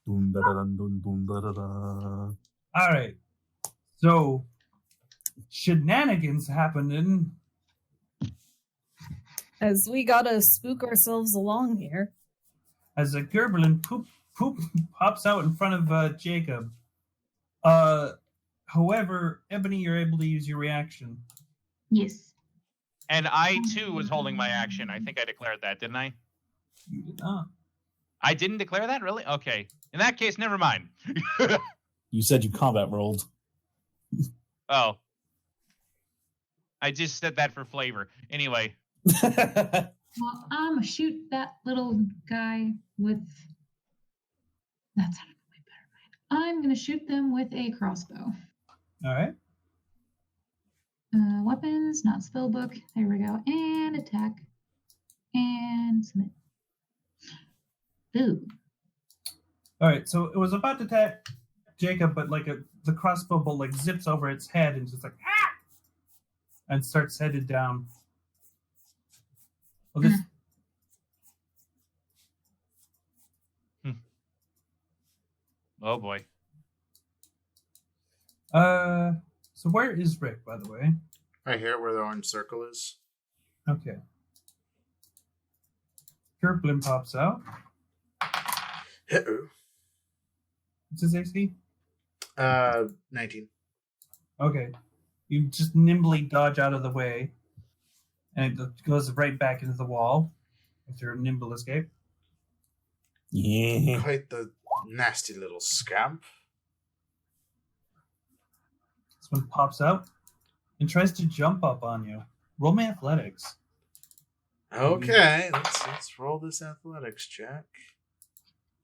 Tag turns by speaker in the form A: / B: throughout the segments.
A: All right. So, shenanigans happening.
B: As we gotta spook ourselves along here.
A: As a Gerblin poop pops out in front of Jacob. However, Ebony, you're able to use your reaction.
C: Yes.
D: And I, too, was holding my action. I think I declared that, didn't I?
A: You did not.
D: I didn't declare that? Really? Okay. In that case, never mind.
E: You said you combat rolled.
D: Oh. I just said that for flavor. Anyway.
C: Well, I'm going to shoot that little guy with... That sounded way better. I'm going to shoot them with a crossbow.
A: All right.
C: Weapons, not spellbook. There we go. And attack. And submit. Ooh.
A: All right. So it was about to attack Jacob, but the crossbow bolt zips over its head and just ah! And starts headed down. Well, this.
D: Oh boy.
A: So where is Rick, by the way?
F: Right here where the orange circle is.
A: Okay. Gerblin pops out.
F: Uh-oh.
A: What's his AC?
F: 19.
A: Okay. You just nimbly dodge out of the way, and it goes right back into the wall after a nimble escape.
E: Yeah.
F: Quite the nasty little scamp.
A: This one pops out and tries to jump up on you. Roll me athletics.
F: Okay, let's roll this athletics check.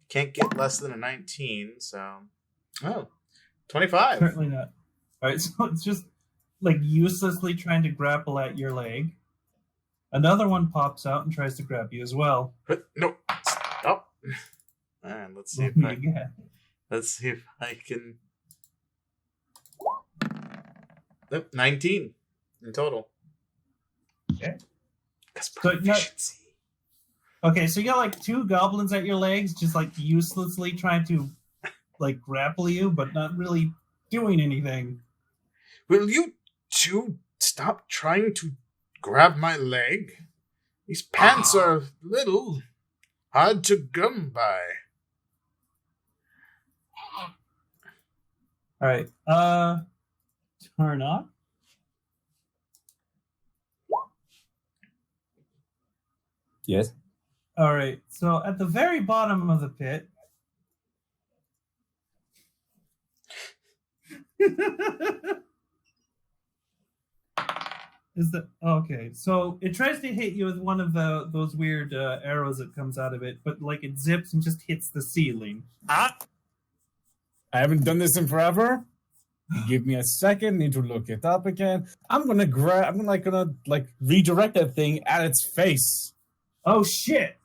F: Can't get less than a 19, so... Oh, 25.
A: Certainly not. All right, so it's just uselessly trying to grapple at your leg. Another one pops out and tries to grab you as well.
F: No, stop. And let's see if I can... Nope, 19 in total.
A: Okay.
F: That's proficiency.
A: Okay, so you got two goblins at your legs, just uselessly trying to grapple you, but not really doing anything.
F: Will you two stop trying to grab my leg? These pants are a little hard to come by.
A: All right. Turn on.
E: Yes.
A: All right. So at the very bottom of the pit. Is that okay? So it tries to hit you with one of those weird arrows that comes out of it, but it zips and just hits the ceiling.
E: I haven't done this in forever. Give me a second. Need to look it up again. I'm gonna redirect that thing at its face.
A: Oh shit!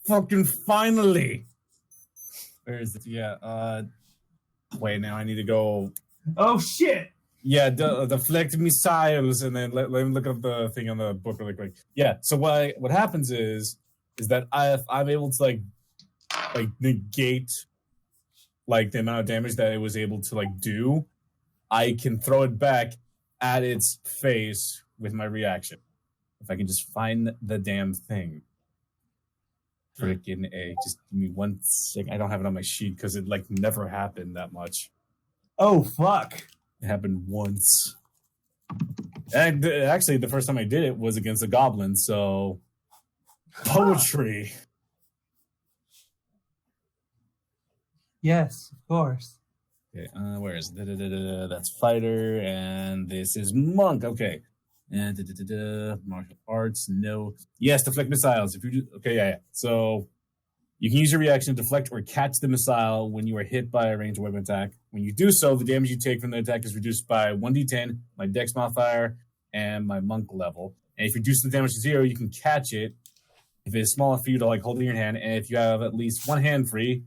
E: Fucking finally. Where is it? Yeah. Wait. Now I need to go.
A: Oh shit!
E: Yeah, deflect missiles, and then let me look up the thing on the book really quick. Yeah. So what happens is that I'm able to negate the amount of damage that it was able to do. I can throw it back at its face with my reaction. If I can just find the damn thing. Freaking A. Just give me 1 second. I don't have it on my sheet because it never happened that much.
A: Oh fuck.
E: It happened once. And actually, the first time I did it was against a goblin, so... Poetry.
A: Yes, of course.
E: Okay, where is it? That's fighter, and this is monk. Okay. And martial arts, no. Yes, deflect missiles. If you do, okay, yeah. So you can use your reaction to deflect or catch the missile when you are hit by a ranged weapon attack. When you do so, the damage you take from the attack is reduced by 1d10, my dex modifier, and my monk level. And if you reduce the damage to 0, you can catch it if it is small enough for you to hold in your hand, and if you have at least one hand free,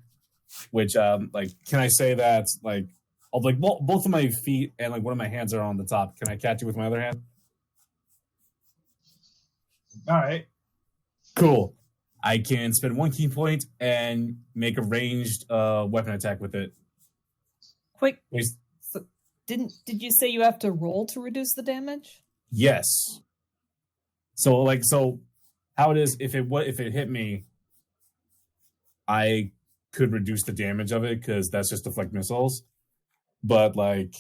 E: which can I say that both of my feet and one of my hands are on the top. Can I catch it with my other hand?
A: All right.
E: Cool. I can spend 1 key point and make a ranged weapon attack with it.
B: Quick,
E: There's-
B: so did you say you have to roll to reduce the damage?
E: Yes. So how it is, if it hit me, I could reduce the damage of it because that's just deflect missiles. But like,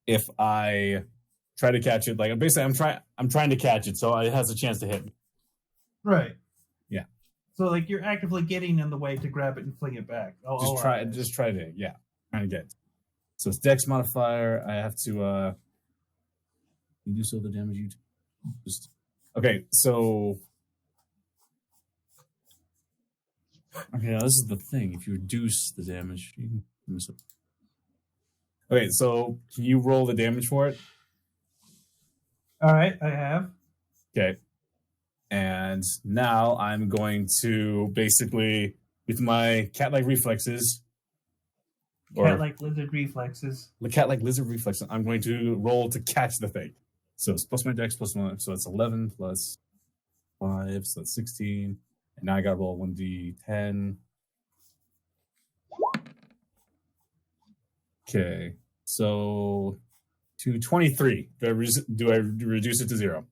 E: if I try to catch it, like basically I'm trying to catch it, so it has a chance to hit me.
A: Right.
E: Yeah.
A: So like you're actively getting in the way to grab it and fling it back.
E: Just try to trying to get it. So it's Dex modifier. I have to you do so the damage you just okay. So okay, now this is the thing. If you reduce the damage, you can miss it. Okay, so can you roll the damage for it?
A: All right, I have.
E: Okay. And now I'm going to basically, with my cat-like reflexes,
A: Cat-like lizard reflexes.
E: the cat-like lizard reflexes, I'm going to roll to catch the thing. So it's plus my dex plus 1, so it's 11 plus 5, so that's 16. And now I got to roll 1d10. Okay, so to 23. Do I reduce it to 0?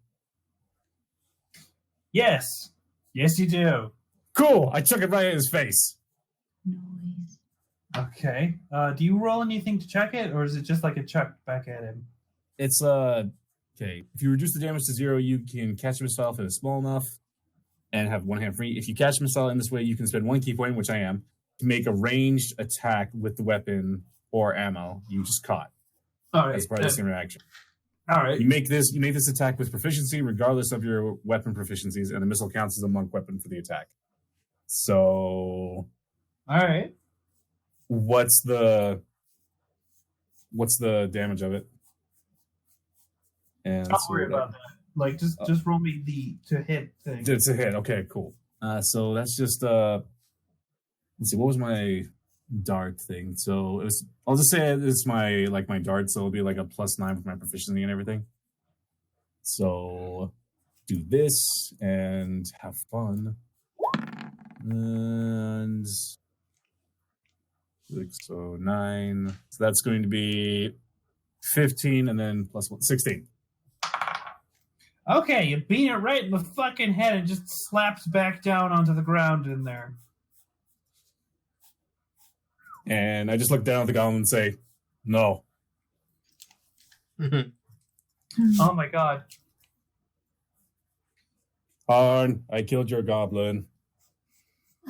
A: Yes. Yes, you do.
E: Cool! I chuck it right in his face.
C: Noise.
A: Okay. Do you roll anything to check it, or is it just like a chuck back at him?
E: It's okay. If you reduce the damage to 0, you can catch a missile if it is small enough and have one hand free. If you catch a missile in this way, you can spend 1 key point, which I am, to make a ranged attack with the weapon or ammo you just caught.
A: All right.
E: As part of this interaction.
A: All right.
E: You make this attack with proficiency, regardless of your weapon proficiencies, and the missile counts as a monk weapon for the attack. So,
A: All right.
E: what's the damage of it? And
A: Don't
E: so
A: worry about that. Like, just roll me the to hit thing.
E: It's a hit. Okay, cool. So that's just let's see, what was my dart thing? So I'll just say it's my dart, so it'll be like a +9 for my proficiency and everything. So do this and have fun. And 6, so 9. So that's going to be 15 and then +1, 16.
A: Okay, you beat it right in the fucking head and just slaps back down onto the ground in there.
E: And I just look down at the goblin and say, no.
A: Oh my god.
E: Arn, I killed your goblin.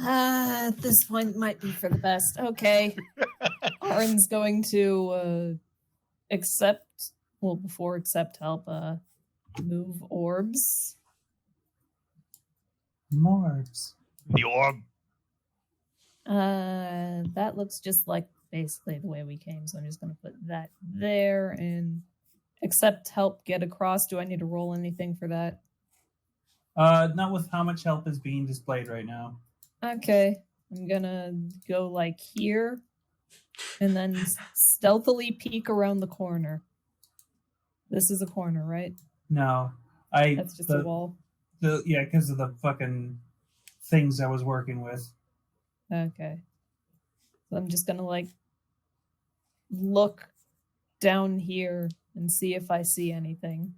B: At this point, might be for the best. Okay. Arn's going to before accept help, move orbs.
A: Morbs.
D: The orb.
B: That looks just like basically the way we came, so I'm just going to put that there and accept help get across. Do I need to roll anything for that?
A: Not with how much help is being displayed right now.
B: Okay. I'm going to go like here and then stealthily peek around the corner. This is a corner, right?
A: No.
B: That's just a wall.
A: Yeah, because of the fucking things I was working with.
B: Okay. So I'm just gonna like look down here and see if I see anything.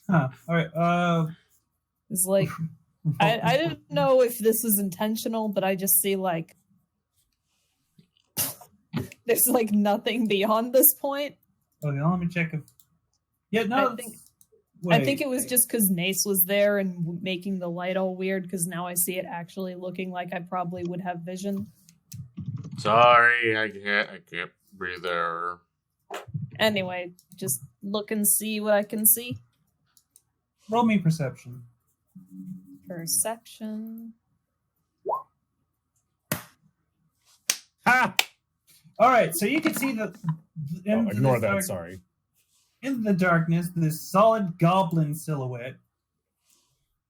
A: Huh. All right.
B: It's like I didn't know if this is intentional, but I just see like there's like nothing beyond this point.
A: Okay, let me check if. Yeah, no.
B: I think it was just because Nace was there and making the light all weird, because now I see it actually looking like I probably would have vision.
F: Sorry, I can't breathe there.
B: Anyway, just look and see what I can see.
A: Roll me perception.
B: Perception.
E: Ha!
A: All right, so you can see
E: Ignore that, sorry.
A: In the darkness, this solid goblin silhouette.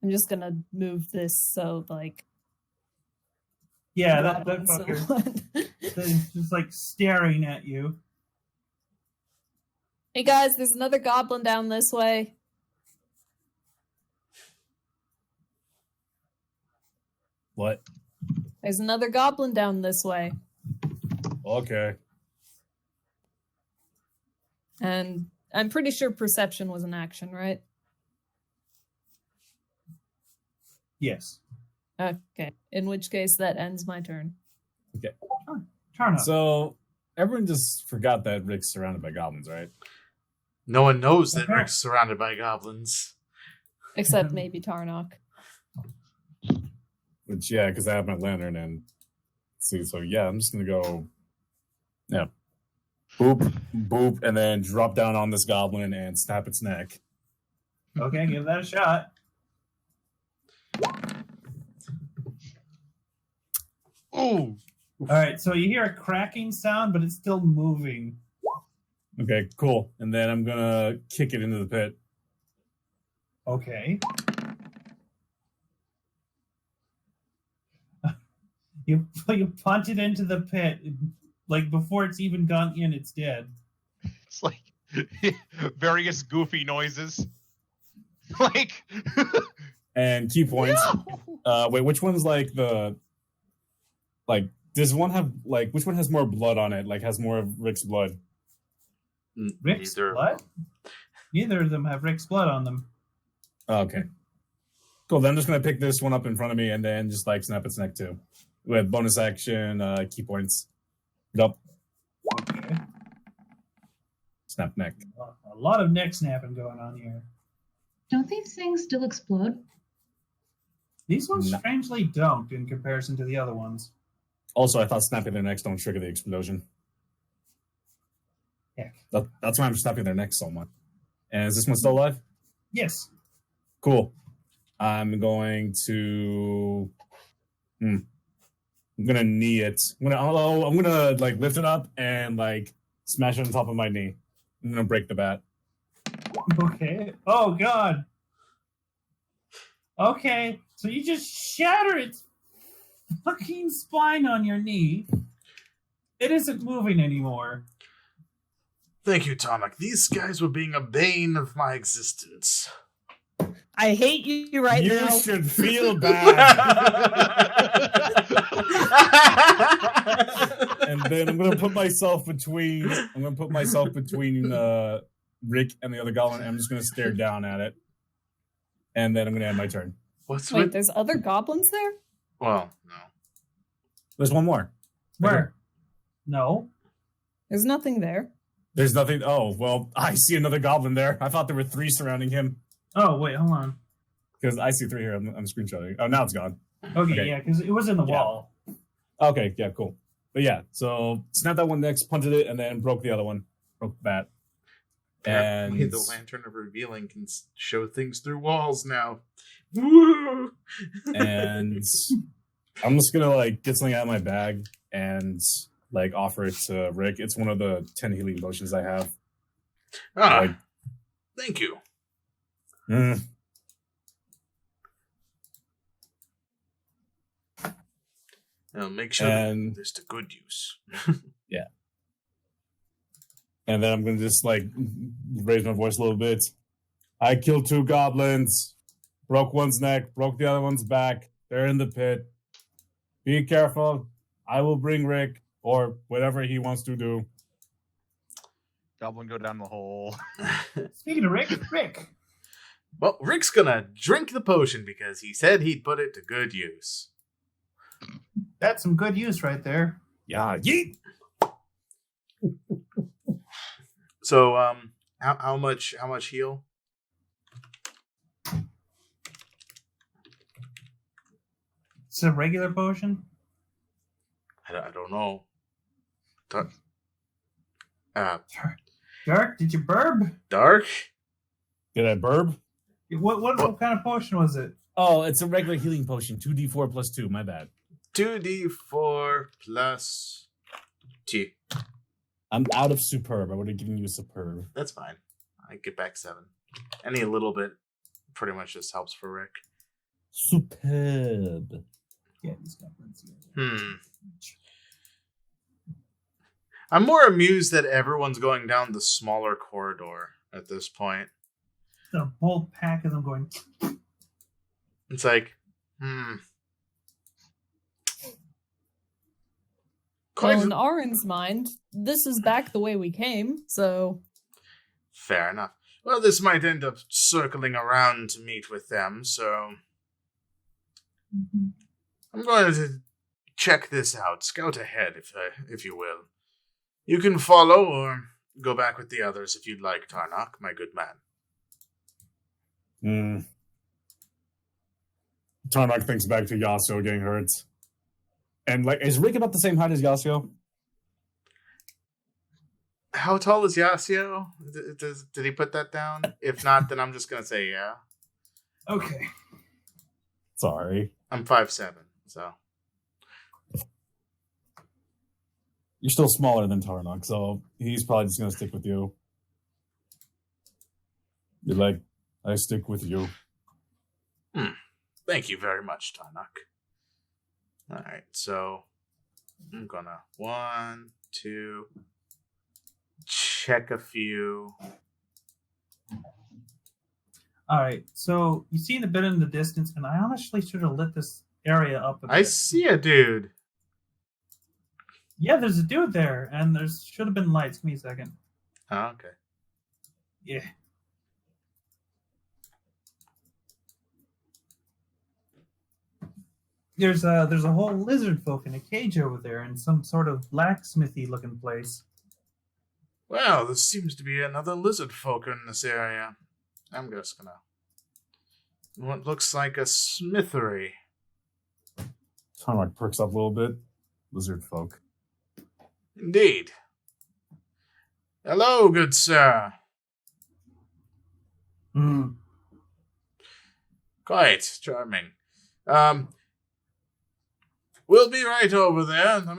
B: I'm just gonna move this so like.
A: Yeah, that fucker is just like staring at you.
B: Hey guys, there's another goblin down this way.
E: What?
B: There's another goblin down this way.
E: Okay.
B: And I'm pretty sure perception was an action, right?
A: Yes.
B: Okay. In which case, that ends my turn.
A: Turn up.
E: So everyone just forgot that Rick's surrounded by goblins, right?
F: No one knows that
A: Okay.
F: Rick's surrounded by goblins.
B: Except maybe Tarnok.
E: Which, yeah, because I have my lantern and see. So yeah, I'm just gonna go. Yeah. Boop, boop, and then drop down on this goblin and snap its neck.
A: Okay, give that a shot.
D: Ooh.
A: All right, so you hear a cracking sound, but it's still moving.
E: Okay, cool. And then I'm gonna kick it into the pit.
A: Okay. You punt it into the pit, like before it's even gone in, it's dead.
D: It's like various goofy noises. Like
E: And key points. Wait, which one's like the does one have like which one has more blood on it? Like has more of Rick's blood?
A: Rick's
F: Neither.
A: blood? Neither of them have Rick's blood on them.
E: Oh, okay. Cool. Then I'm just gonna pick this one up in front of me and then just like snap its neck too. With bonus action, key points. Yup.
A: Okay.
E: Snap neck.
A: A lot of neck snapping going on here.
C: Don't these things still explode?
A: These ones
E: No.
A: strangely don't in comparison to the other ones.
E: Also, I thought snapping their necks don't trigger the explosion.
A: Heck.
E: That's why I'm snapping their necks so much. And is this one still alive?
A: Yes.
E: Cool. I'm going to. I'm gonna knee it. I'm gonna like lift it up and like smash it on top of my knee. I'm gonna break the bat.
A: Okay. Oh, God. Okay. So you just shatter its fucking spine on your knee. It isn't moving anymore.
F: Thank you, Tarnok. These guys were being a bane of my existence.
B: I hate you right
E: You
B: now.
E: should feel bad. And then I'm gonna put myself between. Rick and the other goblin. And I'm just gonna stare down at it. And then I'm gonna end my turn.
F: What's
B: Wait,
F: with?
B: there's other goblins there?
F: Well, no.
E: There's one more.
A: Where? No.
B: There's nothing there.
E: There's nothing. Oh well, I see another goblin there. I thought there were 3 surrounding him
A: Oh, wait, hold on.
E: because I see 3 here. I'm screenshotting. Oh, now it's gone.
A: Okay,
E: Okay.
A: yeah, because it was in the
E: Yeah.
A: wall.
E: Okay, yeah, cool. But yeah, so snap that one next, punted it, and then broke the other one. Broke the bat.
F: Apparently
E: And
F: the Lantern of Revealing can show things through walls now. Woo!
E: and I'm just gonna like get something out of my bag and like offer it to Rick. It's one of the 10 healing potions I have.
F: Ah,
E: Like,
F: thank you.
E: mm,
F: Now make sure
E: And-
F: there's to good use.
E: and then I'm gonna just like raise my voice a little bit. I killed 2 goblins, broke one's neck, broke the other one's back. They're in the pit. Be careful. I will bring Rick or whatever he wants to do.
D: goblin go down the hole.
A: Speaking of Rick.
F: Well, Rick's gonna drink the potion because he said he'd put it to good use.
A: That's some good use right there.
E: Yeah, yeet.
F: So, how much heal?
A: It's a regular potion.
F: I don't know.
A: Dark, did you burb?
F: Dark?
E: Did I burb?
A: What kind of potion was it?
E: Oh, it's a regular healing potion. 2d4 plus 2. My bad.
F: 2d4 plus 2.
E: I'm out of superb. I would have given you a superb.
F: That's fine. I get back 7. Any little bit pretty much just helps for Rick.
E: Superb.
A: Yeah, these goblins. Yeah.
F: I'm more amused that everyone's going down the smaller corridor at this point.
A: The whole pack of them going.
F: It's like, Quite
B: Well, in Arin's mind, this is back the way we came, so
F: fair enough. Well, this might end up circling around to meet with them, so
C: Mhm.
F: I'm going to check this out. Scout ahead, if you will. You can follow or go back with the others if you'd like, Tarnak, my good man.
E: Tarnak thinks back to Yasuo getting hurt. And, like, is Rick about the same height as Yasuo?
F: How tall is Yasuo? Did he put that down? If not, then I'm just going to say yeah.
A: Okay.
E: Sorry.
F: I'm 5'7", so.
E: You're still smaller than Tarnak, so he's probably just going to stick with you. You're like, I stick with you.
F: Thank you very much, Tarnak. Alright, so I'm gonna 1, 2, check a few.
A: All right. So you seen a bit in the distance, and I honestly should have lit this area up a bit.
F: I see a dude.
A: Yeah, there's a dude there, and there should have been lights. Give me a second.
F: Oh, okay.
A: Yeah. There's a whole lizard folk in a cage over there in some sort of blacksmithy looking place.
F: Well, there seems to be another lizard folk in this area. I'm just gonna. What looks like a smithery.
E: Tarnak perks up a little bit. Lizard folk.
F: Indeed. Hello, good sir.
A: Hmm.
F: Quite charming. We'll be right over there. I'm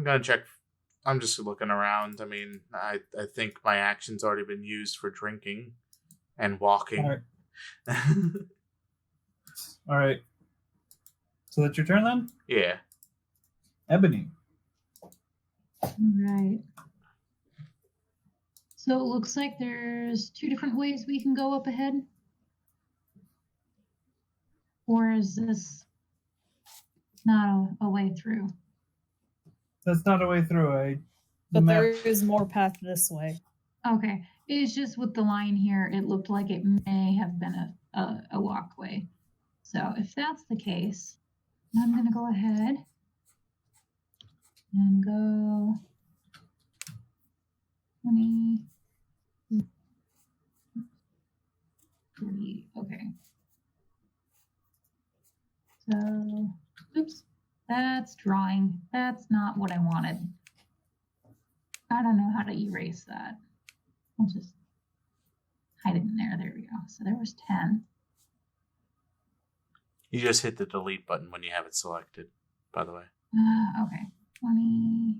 F: gonna check. I'm just looking around. I mean, I think my action's already been used for drinking and walking.
A: All right. All right. So that's your turn then?
F: Yeah.
A: Ebony.
C: All right. So it looks like there's 2 different ways we can go up ahead. Or is this not a way through?
A: That's not a way through.
B: but
A: map.
B: there is more path this way.
C: Okay. It's just with the line here, it looked like it may have been a walkway. So if that's the case, I'm going to go ahead and go 20, 30. Okay. So, oops, that's drawing. That's not what I wanted. I don't know how to erase that. I'll just hide it in there. There we go. So there was 10.
F: You just hit the delete button when you have it selected, by the way.
C: Okay. 20.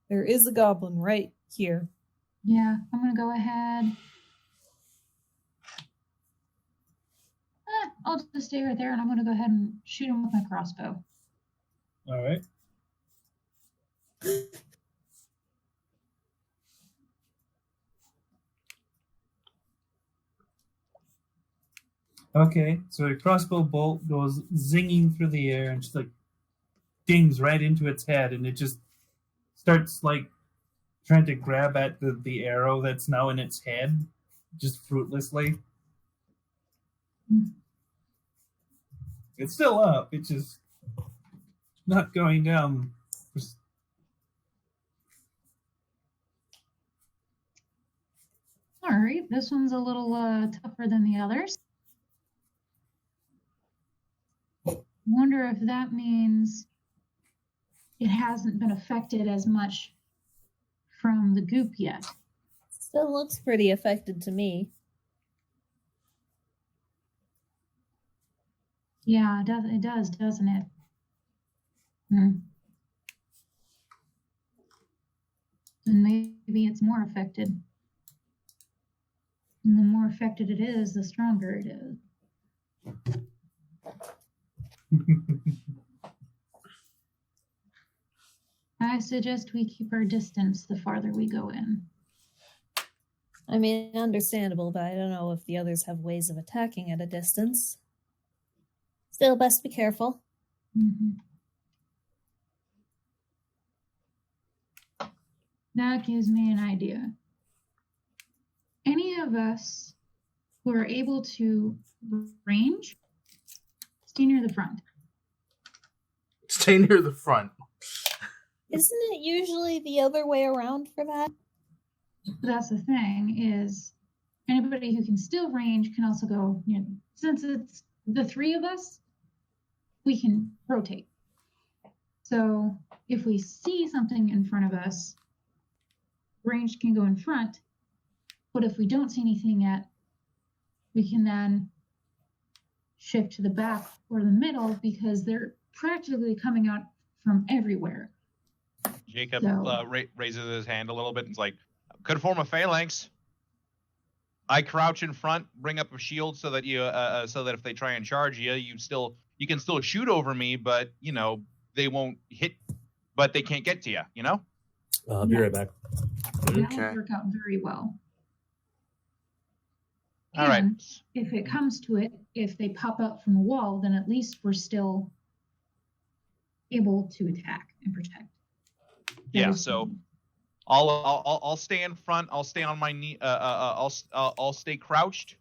B: There is a goblin right here.
C: Yeah, I'm going to go ahead. I'll just stay right there, and I'm going to go ahead and shoot him with my crossbow.
A: All right. Okay, so a crossbow bolt goes zinging through the air and just like dings right into its head, and it just starts like trying to grab at the arrow that's now in its head, just fruitlessly. It's still up. It's just not going down.
C: All right, this one's a little tougher than the others. Wonder if that means it hasn't been affected as much from the goop yet.
B: Still looks pretty affected to me.
C: Yeah, it does, doesn't it? And maybe it's more affected. And the more affected it is, the stronger it is. I suggest we keep our distance the farther we go in.
B: I mean, understandable, but I don't know if the others have ways of attacking at a distance. Still, best be careful.
C: Mhm. That gives me an idea. Any of us who are able to range, stay near the front.
F: Stay near the front.
B: Isn't it usually the other way around for that?
C: That's the thing, is anybody who can still range can also go, since it's the three of us, we can rotate. So if we see something in front of us, range can go in front, but if we don't see anything yet, we can then shift to the back or the middle because they're practically coming out from everywhere.
D: Jacob
C: So-
D: raises his hand a little bit and is like, could form a phalanx. I crouch in front, bring up a shield so that you, so that if they try and charge you, you can still shoot over me, but they won't hit, but they can't get to you.
E: I'll be right back.
C: That
F: Okay.
C: would work out very well.
D: All right.
C: And if it comes to it, if they pop up from the wall, then at least we're still able to attack and protect.
D: Yeah.
C: That is
D: So
C: fine.
D: I'll stay in front. I'll stay on my knee. I'll stay crouched.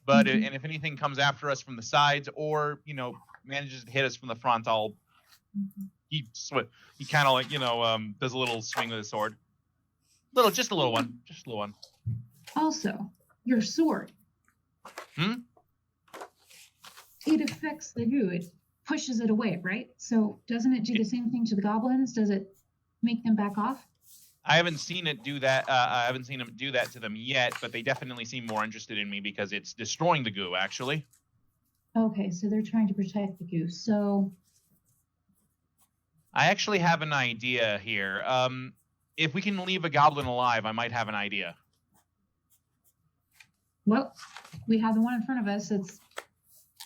D: But
C: Mhm.
D: and if anything comes after us from the sides or manages to hit us from the front, I'll he kind of does a little swing with his sword. Just a little one.
C: Also, your sword.
D: Hmm?
C: It affects the goo. It pushes it away, right? So doesn't it do the same thing to the goblins? Does it make them back off?
D: I haven't seen it do that. I haven't seen him do that to them yet, but they definitely seem more interested in me because it's destroying the goo, actually.
C: Okay, so they're trying to protect the goo. So
D: I actually have an idea here. If we can leave a goblin alive, I might have an idea.
C: well, we have the one in front of us that's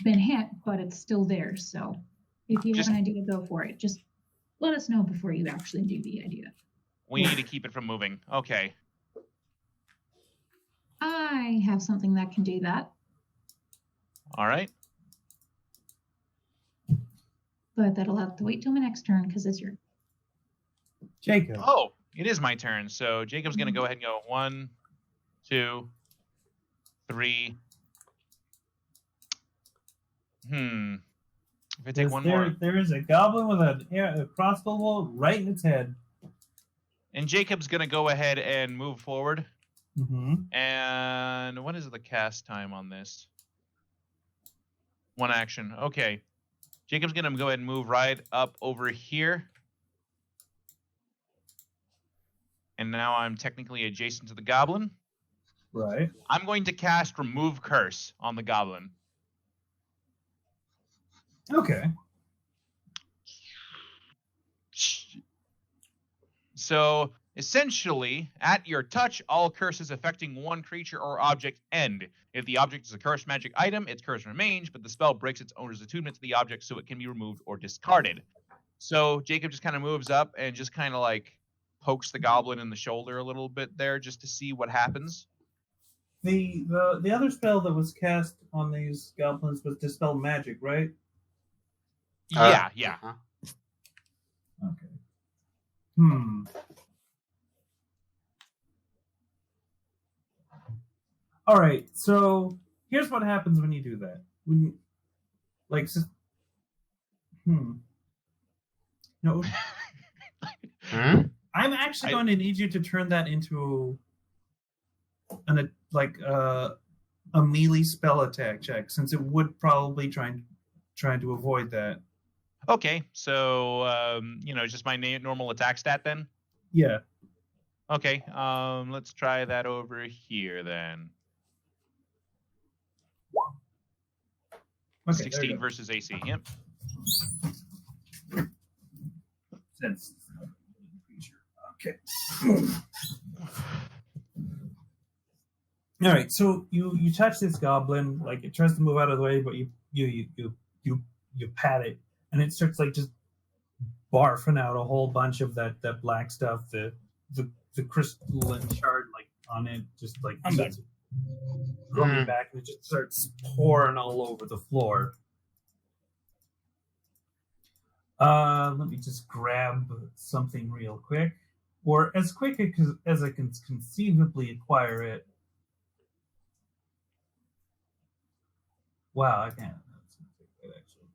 C: been hit, but it's still there. So if you
D: Just-
C: have an idea, go for it. Just let us know before you actually do the idea.
D: We need to keep it from moving. Okay.
C: I have something that can do that,
D: All right.
C: but that'll have to wait till my next turn because it's your.
A: Jacob.
D: Oh, it is my turn. So Jacob's going to go ahead and go 1, 2, 3. If I take one more.
A: There is a goblin with a crossbow bolt right in its head.
D: And Jacob's going to go ahead and move forward.
A: Mm-hmm.
D: And what is the cast time on this? 1 action. Okay. Jacob's going to go ahead and move right up over here. And now I'm technically adjacent to the goblin.
A: Right.
D: I'm going to cast Remove Curse on the goblin.
A: Okay.
D: So, essentially, at your touch, all curses affecting one creature or object end. If the object is a cursed magic item, its curse remains, but the spell breaks its owner's attunement to the object, so it can be removed or discarded. So, Jacob just kind of moves up and just kind of like pokes the goblin in the shoulder a little bit there just to see what happens.
A: The other spell that was cast on these goblins was Dispel Magic, right?
D: Yeah.
F: Uh-huh.
A: Okay. All right. So here's what happens when you do that. No,
F: Hmm?
A: I'm actually going to need you to turn that into a melee spell attack check, since it would probably trying to avoid that.
D: Okay, so just my normal attack stat then.
A: Yeah.
D: Okay, let's try that over here then.
A: Okay.
D: 16 versus AC. Yep.
A: Sense. Okay. All right. So you touch this goblin, like it tries to move out of the way, but you pat it, and it starts like just barfing out a whole bunch of that black stuff, the crystalline shard like on it, just like
E: I'm back.
A: Going back, and it just starts pouring all over the floor. Let me just grab something real quick. Or as quick as I can conceivably acquire it. Wow, I can't. That's gonna take that, actually.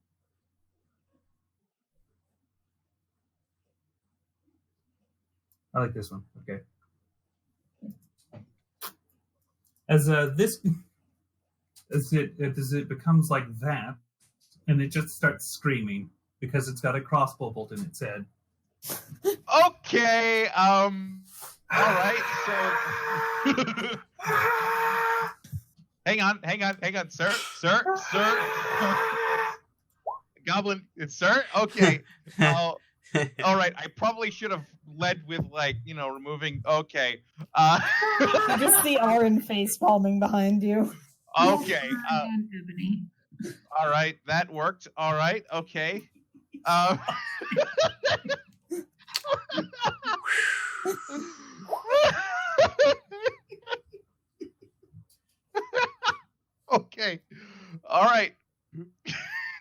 A: I like this one. Okay. As it becomes like that, and it just starts screaming because it's got a crossbow bolt in its head.
D: Okay. All right. So. hang on, sir. Goblin, sir. Okay. All right. I probably should have led with removing. Okay.
B: You just see Aaron face palming behind you.
D: Okay.
C: And Ebony.
D: All right. That worked. All right. Okay. Okay. All right.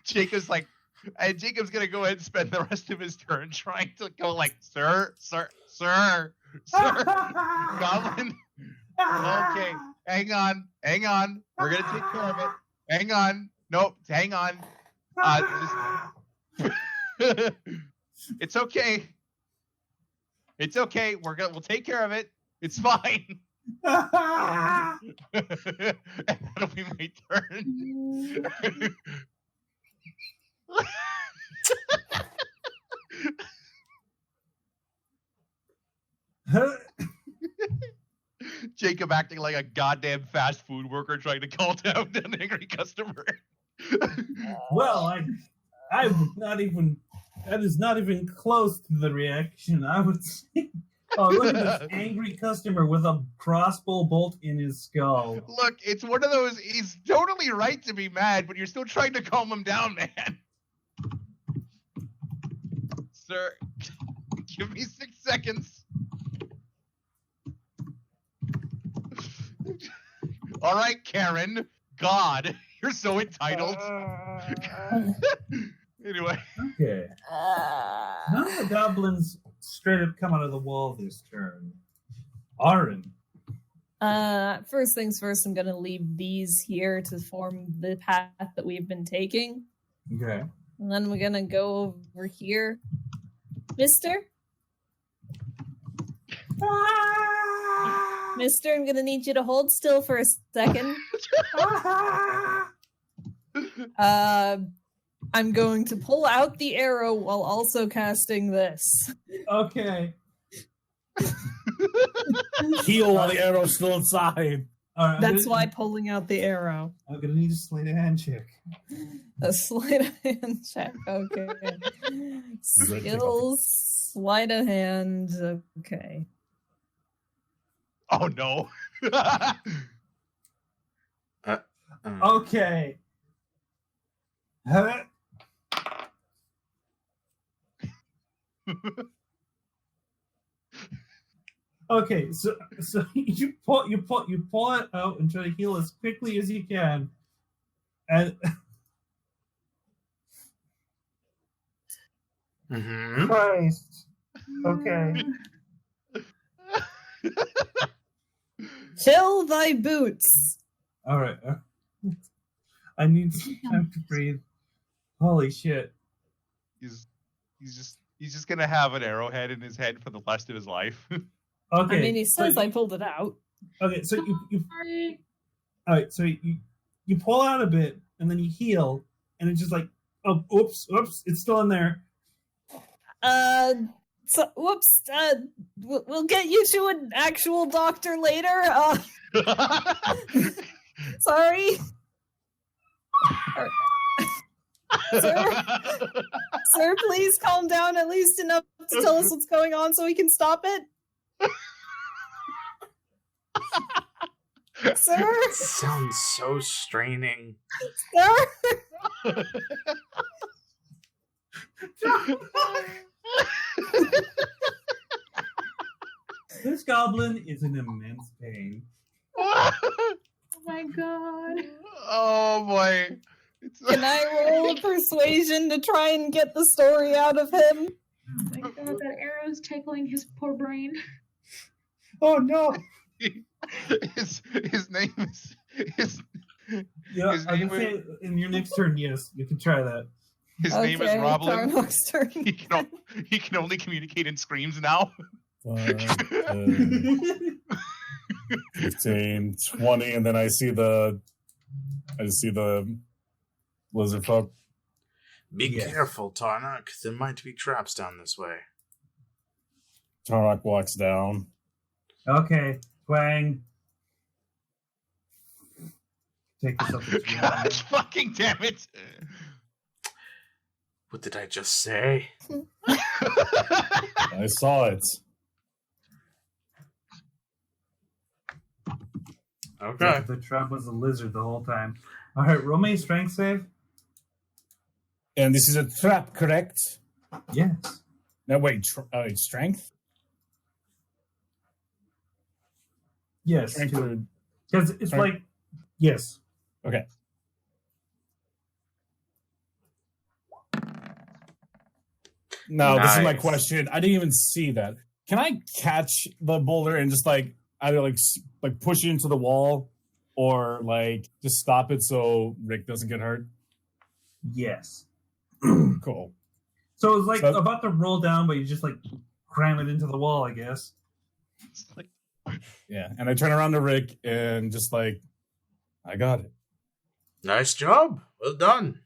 D: Jacob's gonna go ahead and spend the rest of his turn trying to go like, sir. Goblin. Okay. Hang on. We're gonna take care of it. Hang on. Nope. Hang on. It's okay. It's okay. We'll take care of it. It's fine. And that'll be my turn. Jacob acting like a goddamn fast food worker trying to call down an angry customer.
A: Well, I'm not even. That is not even close to the reaction I would say. Oh, look at this angry customer with a crossbow bolt in his skull.
D: Look, it's one of those. He's totally right to be mad, but you're still trying to calm him down, man. Sir, give me 6 seconds. All right, Karen. God, you're so entitled. Anyway.
A: Okay. None of the goblins straight up come out of the wall this turn. Aaron.
B: First things first, I'm gonna leave these here to form the path that we've been taking.
A: Okay.
B: And then we're gonna go over here. Mister? Mister, I'm gonna need you to hold still for a second. I'm going to pull out the arrow while also casting this.
A: Okay.
E: Heal while the arrow's still inside.
A: All right,
B: That's why pulling out the arrow.
A: I'm gonna need a sleight of hand check.
B: A sleight of hand check. Okay. Skills, sleight of hand. Okay.
D: Oh no.
A: Okay. Okay, so you pull it out and try to heal as quickly as you can, and Christ. Okay.
B: Fill thy boots.
A: All right. I need some time to breathe. Holy shit.
D: He's just gonna have an arrowhead in his head for the rest of his life.
A: Okay.
B: I mean, he says I pulled it out.
A: Okay, so you
C: Sorry.
A: all right, so you pull out a bit and then you heal, and it's just like, oh, oops, it's still in there.
B: So, whoops. We'll get you to an actual doctor later. Sorry. Sir, please calm down at least enough to tell us what's going on so we can stop it. Sir?
F: Sounds so straining.
B: Sir?
A: This goblin is in immense pain.
C: Oh my god.
D: Oh boy.
B: Can I roll a persuasion to try and get the story out of him?
C: Oh my god, that arrow's tickling his poor brain.
A: Oh no!
D: his name is
A: Yeah,
D: His
A: I can
D: name
A: say in your next turn, yes, you can try that.
D: his name is Roblin.
B: Tarnok's turn.
D: He can only communicate in screams now.
E: 15, 20, and then I see the lizard folk.
F: Be
A: Yes.
F: careful, Tarnak. There might be traps down this way.
E: Tarnak walks down.
A: Okay, twang. Take this up.
D: Gosh, fucking damn it!
F: What did I just say?
E: I saw it.
F: Okay.
A: The trap was a lizard the whole time. All right, roll me a strength save.
E: And this is a trap, correct?
A: Yes.
E: No, wait, strength?
A: Yes.
E: Strength or...
A: Because it's
E: Strength.
A: like, yes.
E: Okay. Now, this is my
F: Nice.
E: question. I didn't even see that. Can I catch the boulder and just either push it into the wall or just stop it so Rick doesn't get hurt?
A: Yes.
E: Cool.
A: So it was
E: So-
A: about to roll down, but you just cram it into the wall, I guess.
D: It's like,
E: Yeah. And I turn around to Rick and just I got it.
F: Nice job. Well done.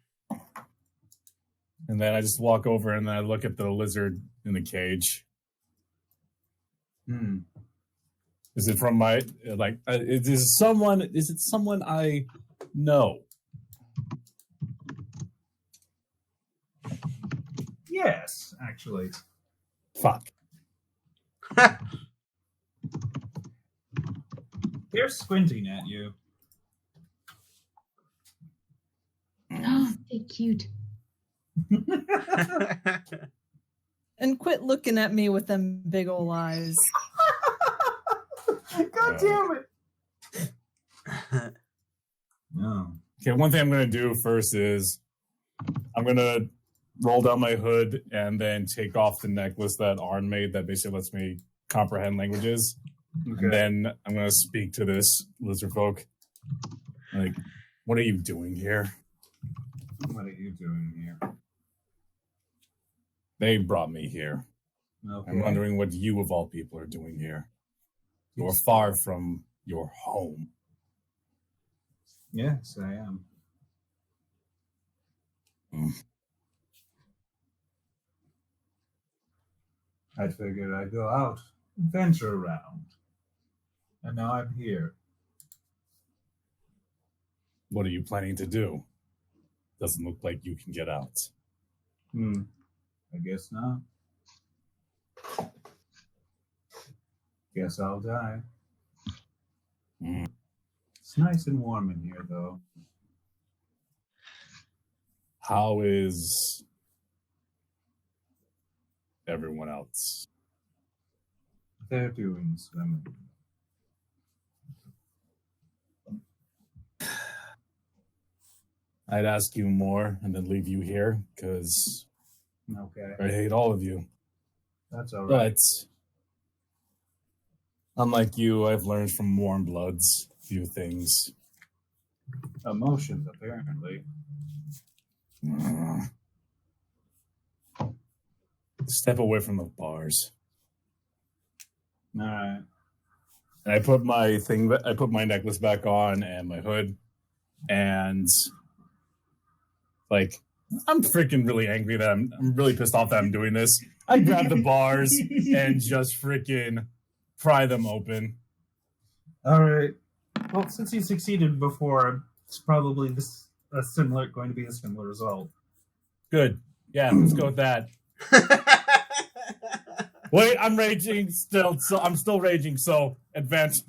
E: And then I just walk over and then I look at the lizard in the cage. Is it from my is it someone I know?
A: Yes, actually.
E: Fuck.
A: They're squinting at you.
C: Oh, they're cute.
B: And quit looking at me with them big ol' eyes.
A: God damn it! No.
E: Okay, one thing I'm gonna do first is I'm gonna roll down my hood and then take off the necklace that Arn made that basically lets me comprehend languages.
A: Okay.
E: And then I'm gonna speak to this lizard folk. What are you doing here?
A: What are you doing here?
E: They brought me here.
A: Okay.
E: I'm wondering what you of all people are doing here. You're far from your home.
A: Yes, I am. I figured I'd go out, venture around. And now I'm here.
E: What are you planning to do? Doesn't look like you can get out.
A: I guess not. Guess I'll die. It's nice and warm in here, though.
E: How is everyone else?
A: They're doing swimming.
E: I'd ask you more and then leave you here because
A: Okay,
E: I hate all of you.
A: that's all right.
E: But unlike you, I've learned from warm bloods a few things.
A: Emotions, apparently.
E: Step away from the bars.
A: All right.
E: And I put my necklace back on and my hood, and I'm freaking really angry that I'm really pissed off that I'm doing this. I grab the bars and just freaking pry them open.
A: All right. Well, since you succeeded before, it's probably going to be a similar result.
E: Good. Yeah, let's go with that. Wait, I'm raging still. So I'm still raging. So advance.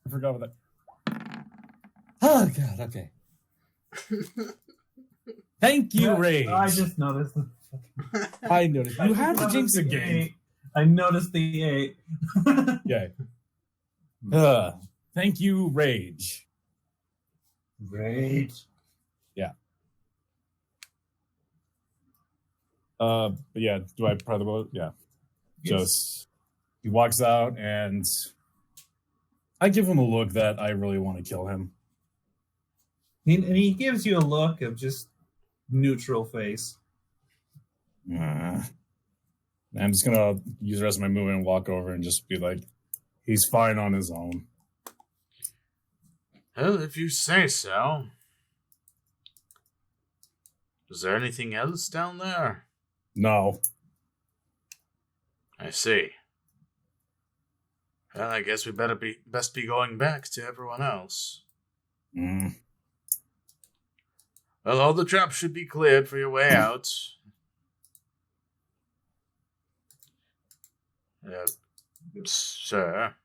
E: I forgot about that. Oh God. Okay. Thank you, Rage.
A: I just noticed.
E: I noticed you have the jinx again.
A: I noticed the 8.
E: Yeah. Thank you, Rage.
A: Rage.
E: Yeah. But yeah, do I pry the bullet? Yeah.
A: Yes.
E: Just he walks out, and I give him a look that I really want to kill him.
A: And he gives you a look of just neutral face.
E: I'm just gonna use the rest of my movement and walk over and just be like, he's fine on his own.
F: Well, if you say so. Is there anything else down there?
E: No.
F: I see. Well, I guess we best be going back to everyone else.
E: Mm.
F: Well, all the traps should be cleared for your way out. Sir.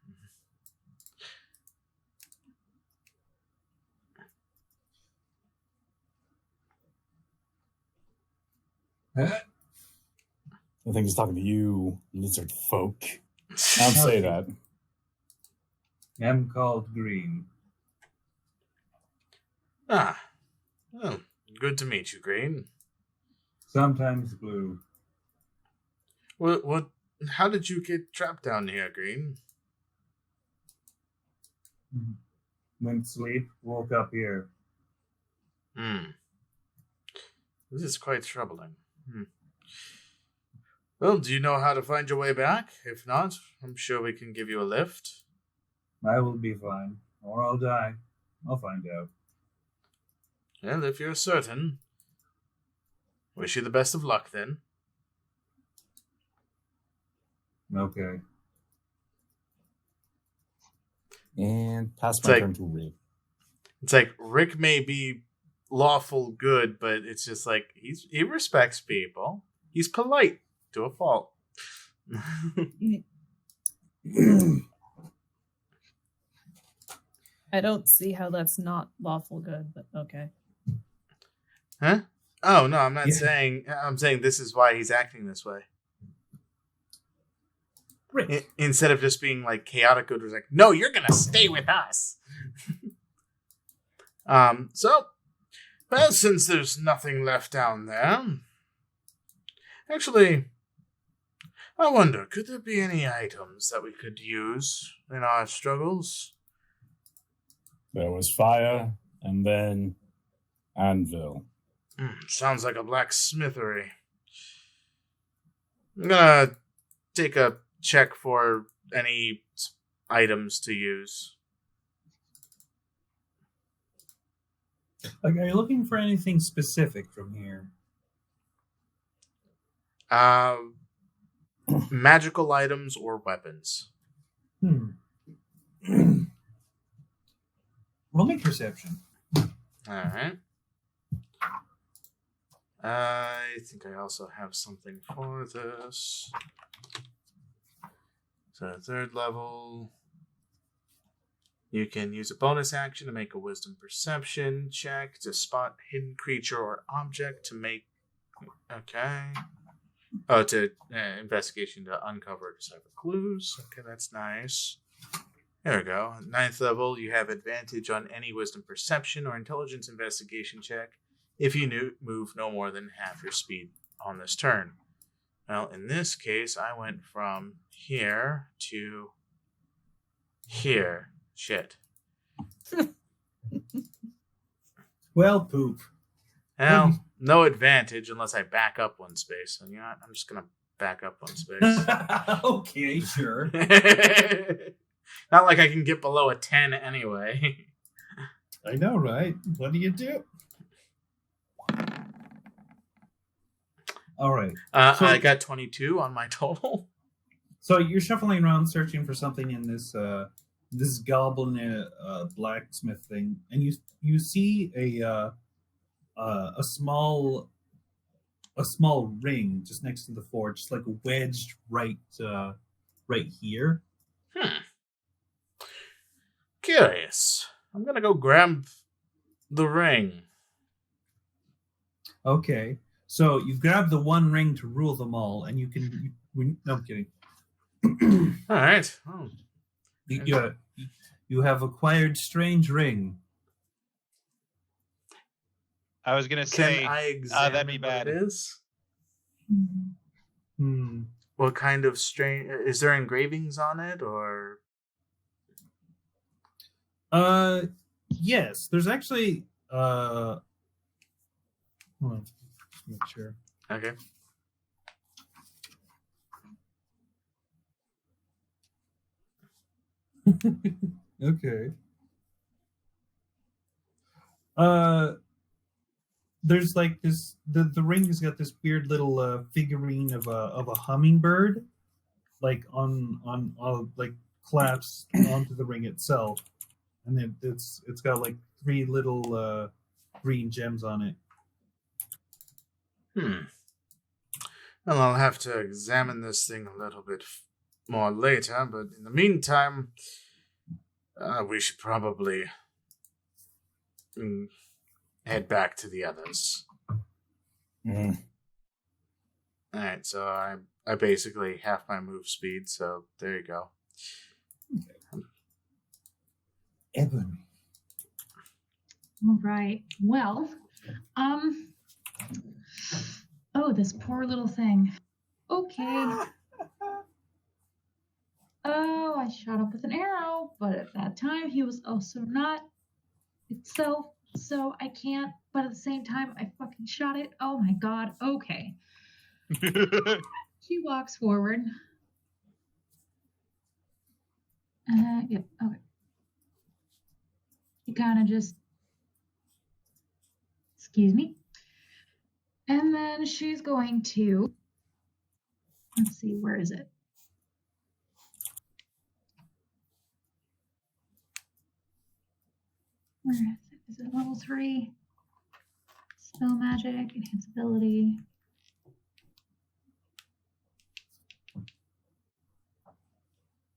E: I think he's talking to you, lizard folk. I'll say that.
A: I'm called Green.
F: Ah. Well, good to meet you, Green.
A: Sometimes blue.
F: What? How did you get trapped down here, Green?
A: Went to sleep, woke up here.
F: This is quite troubling. Well, do you know how to find your way back? If not, I'm sure we can give you a lift.
A: I will be fine. Or I'll die. I'll find out.
F: Well, if you're certain. Wish you the best of luck, then.
A: Okay.
E: And pass
F: It's
E: my
F: like-
E: turn to Rick.
F: It's like, Rick may be lawful good, but it's just like, he respects people. He's polite to a fault.
B: I don't see how that's not lawful good, but okay.
F: Huh? Oh, no, I'm not
A: Yeah.
F: saying... I'm saying this is why he's acting this way.
A: Rick.
F: Instead of just being like chaotic good, was like, no, you're gonna stay with us. So, well, since there's nothing left down there, actually, I wonder, could there be any items that we could use in our struggles?
E: There was fire, and then anvil.
F: Sounds like a blacksmithery. I'm gonna take a check for any items to use.
A: Like, are you looking for anything specific from here?
F: Magical items or weapons.
A: Roll me perception.
F: Alright. I think I also have something for this. So, third level. You can use a bonus action to make a wisdom perception check to spot hidden creature or object to make. Okay. Oh, to investigation to uncover or decipher clues. Okay, that's nice. There we go. 9th level, you have advantage on any wisdom perception or intelligence investigation check if you move no more than half your speed on this turn. Well, in this case, I went from here to here. Shit.
A: Well, poop.
F: Well, no advantage unless I back up one space. So, you know what? I'm just going to back up one space.
A: Okay, sure.
F: Not like I can get below a 10 anyway.
A: I know, right? What do you do? All right. So-
F: I got 22 on my total.
A: So you're shuffling around searching for something in this this goblin blacksmith thing, and you see a small ring just next to the forge, just like wedged right here.
F: Curious. I'm gonna go grab the ring.
A: Okay, so you grab the one ring to rule them all, and you can. No, I'm kidding.
F: All right. Oh.
A: You have acquired strange ring.
D: I was gonna say
F: Can I examine
D: that'd be
F: what
D: bad.
F: it is? What kind of strange? Is there engravings on it, or?
A: Yes. There's actually hold on, just make sure.
F: Okay.
A: Okay. There's like this. The ring has got this weird little figurine of a hummingbird, like on like collapsed onto the ring itself, and then it's got like 3 little green gems on it.
F: Well, I'll have to examine this thing a little bit more later, but in the meantime, we should probably head back to the others.
E: Mm.
F: All right, so I basically half my move speed, so there you go.
A: Ebony.
C: All right. Well, oh, this poor little thing. Okay. Oh, I shot up with an arrow, but at that time he was also not itself, so I can't. But at the same time, I fucking shot it. Oh my god. Okay. She walks forward. Yep. Okay. She kind of just. Excuse me. And then she's going to. Let's see, where is it? Where is it? Is it level 3? Spell magic, enhance ability.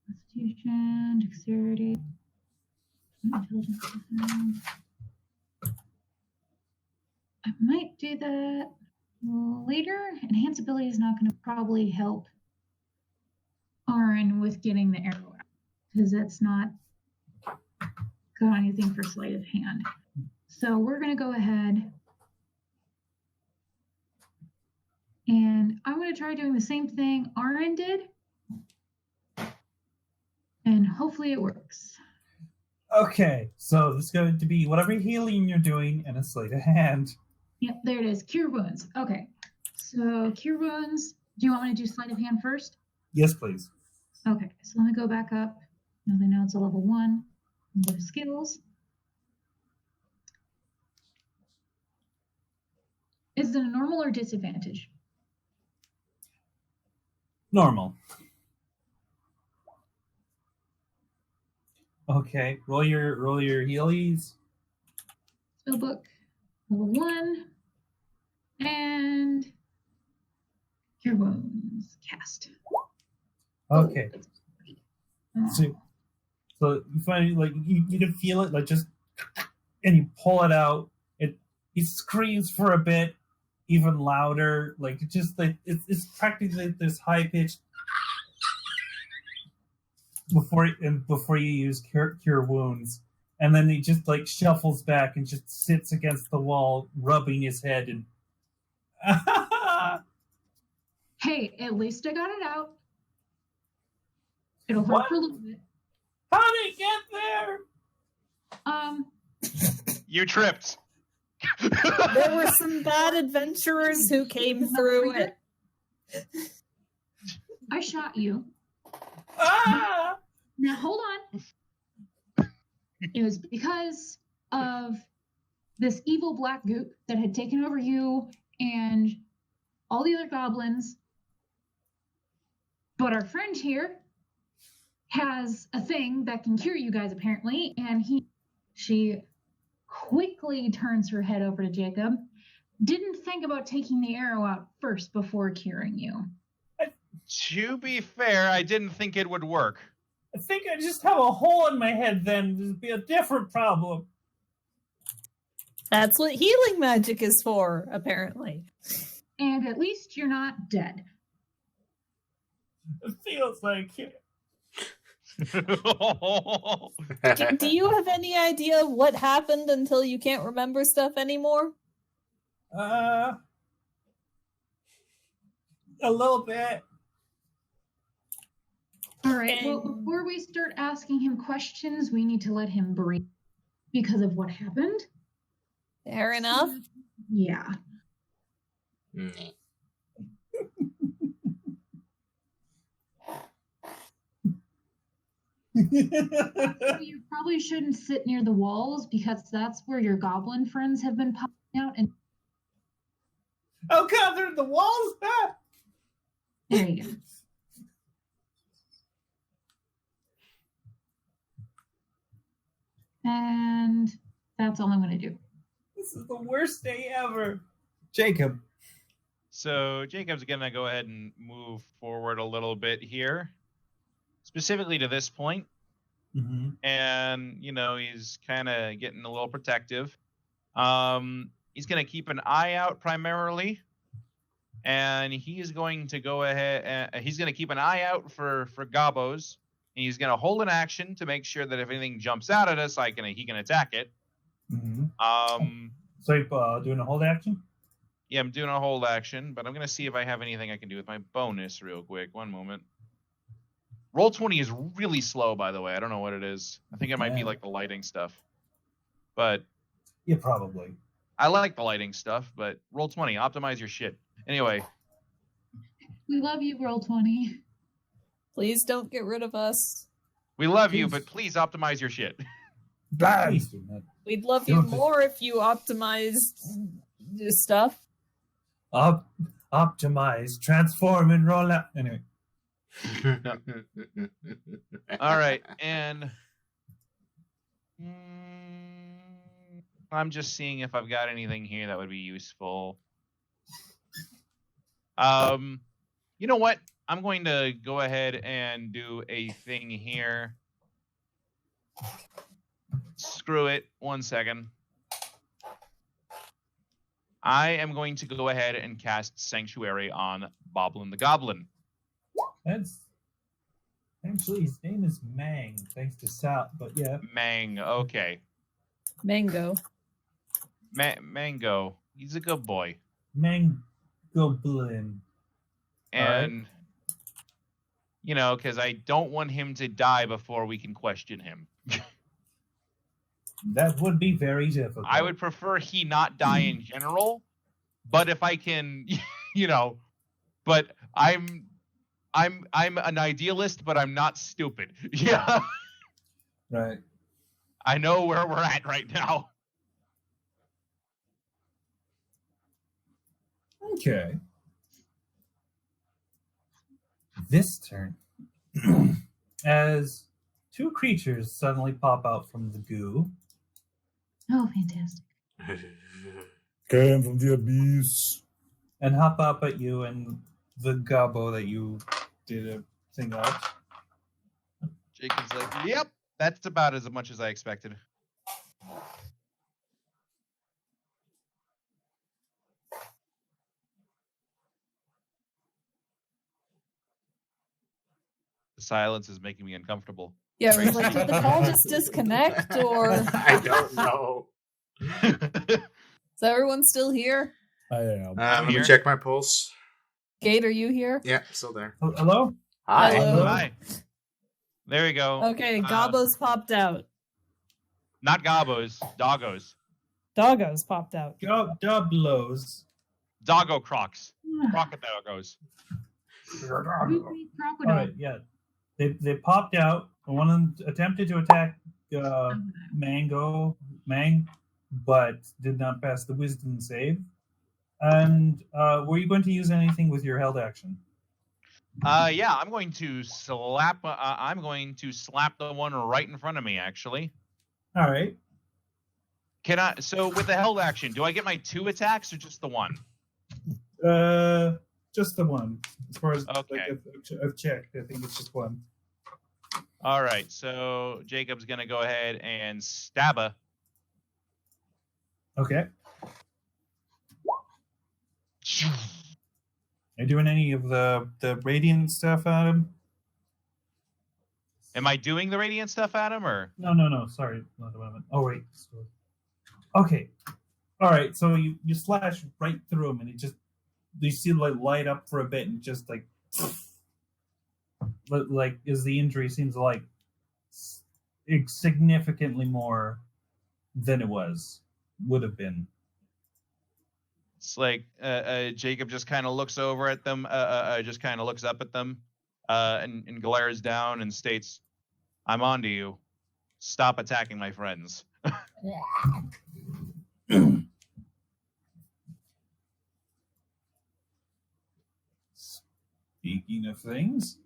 C: Constitution, dexterity, intelligence. Defense. I might do that later. Enhance ability is not going to probably help Aaron with getting the arrow out because that's not got anything for sleight of hand. So we're going to go ahead and I'm going to try doing the same thing Aaron did. And hopefully it works.
A: Okay, so this is going to be whatever healing you're doing and a sleight of hand.
C: Yep, there it is. Cure wounds. Okay. So cure wounds. Do you want me to do sleight of hand first?
A: Yes, please.
C: Okay, so let me go back up. Now it's a level 1. Go to skills. Is it a normal or disadvantage?
A: Normal. Okay, roll your healies.
C: Spellbook, level 1, and cure wounds cast.
A: Okay.
C: Oh.
A: So you find like you can feel it like just, and you pull it out. He screams for a bit, even louder. Like it just like it's practically this high pitched before you use cure wounds, and then he just like shuffles back and just sits against the wall, rubbing his head and.
C: Hey, at least I got it out. It'll hurt
A: What?
C: for a little bit.
A: How did it get there?
D: You tripped.
B: There were some bad adventurers who came through it.
C: I shot you.
A: Ah!
C: Now hold on. It was because of this evil black goop that had taken over you and all the other goblins. But our friend here has a thing that can cure you guys apparently, and she quickly turns her head over to Jacob. Didn't think about taking the arrow out first before curing you.
D: To be fair, I didn't think it would work.
A: I think I just have a hole in my head then. This would be a different problem.
B: That's what healing magic is for, apparently.
C: And at least you're not dead.
A: It feels like it.
B: Do you have any idea what happened until you can't remember stuff anymore?
A: A little bit.
C: All right. Well,
B: And-
C: before we start asking him questions, we need to let him breathe because of what happened.
B: Fair enough.
C: Yeah. You probably shouldn't sit near the walls because that's where your goblin friends have been popping out. And
A: Oh god, they're in the walls! Ah!
C: there you go. And that's all I'm going to do.
A: This is the worst day ever. Jacob.
D: So Jacob's gonna go ahead and move forward a little bit here, specifically to this point.
A: Mm-hmm.
D: And he's kind of getting a little protective. He's going to keep an eye out primarily, and he's going to go ahead and he's going to keep an eye out for gobos, and he's going to hold an action to make sure that if anything jumps out at us, he can attack it.
A: Mm-hmm. So you're doing a hold action?
D: Yeah, I'm doing a hold action, but I'm going to see if I have anything I can do with my bonus real quick. One moment. Roll 20 is really slow, by the way. I don't know what it is. I think it might be
A: Yeah.
D: like the lighting stuff. But
A: Yeah, probably.
D: I like the lighting stuff, but roll 20, optimize your shit. Anyway,
C: We love you, Roll20.
B: Please don't get rid of us.
D: we love you,
A: Please.
D: but please optimize your shit.
A: Please do not.
B: We'd love you
A: Don't-
B: more if you optimized this stuff.
A: Optimize, transform, and roll out. Anyway.
D: All right, and I'm just seeing if I've got anything here that would be useful. You know what? I'm going to go ahead and do a thing here. Screw it. 1 second. I am going to go ahead and cast Sanctuary on Boblin the Goblin.
A: That's actually his name is Mang, thanks to Sal. But yeah,
D: Mang. Okay.
B: Mango.
D: Mango. He's a good boy.
A: Mang Goblin.
D: And, because I don't want him to die before we can question him.
A: That would be very difficult.
D: I would prefer he not die in general, but if I can, but I'm an idealist, but I'm not stupid. Yeah.
A: Right.
D: I know where we're at right now.
A: Okay. This turn, as two creatures suddenly pop out from the goo.
C: Oh, fantastic.
E: Came from the abyss.
A: And hop up at you and the gobbo that you did a thing of.
D: Jacob's like, yep, that's about as much as I expected. The silence is making me uncomfortable.
B: Yeah, it was like, did the call just disconnect, or
F: I don't know.
B: is everyone still here?
E: I am.
F: Let me
D: here.
F: check my pulse.
B: Gate, are you here?
F: Yeah, still there.
A: Hello?
F: Hi.
B: Hello.
D: Hi. There we go.
B: Okay, Gobbo's popped out.
D: Not gobos, doggos.
B: Doggos popped out.
A: Doblos.
D: Doggo crocs. Crocodogos.
C: Creepy crocodile.
A: All right, yeah. They popped out. One of them attempted to attack Mang, but did not pass the wisdom save. And were you going to use anything with your held action?
D: Yeah, I'm going to slap. I'm going to slap the one right in front of me. Actually,
A: All right.
D: can I? So with the held action, do I get my 2 attacks or just the 1?
A: Just the one. As far as
D: Okay.
A: I've checked, I think it's just one.
D: All right. So Jacob's gonna go ahead and stab her.
A: Okay. Are you doing any of the radiant stuff, Adam?
D: Am I doing the radiant stuff at him or?
A: No. Sorry, not the one. Oh wait. Okay. All right. So you slash right through him, and it just you see like light up for a bit and just like as the injury seems like significantly more than it would have been.
D: It's like Jacob just kind of looks over at them, just kind of looks up at them, and glares down and states, "I'm on to you. Stop attacking my friends."
A: Speaking of things,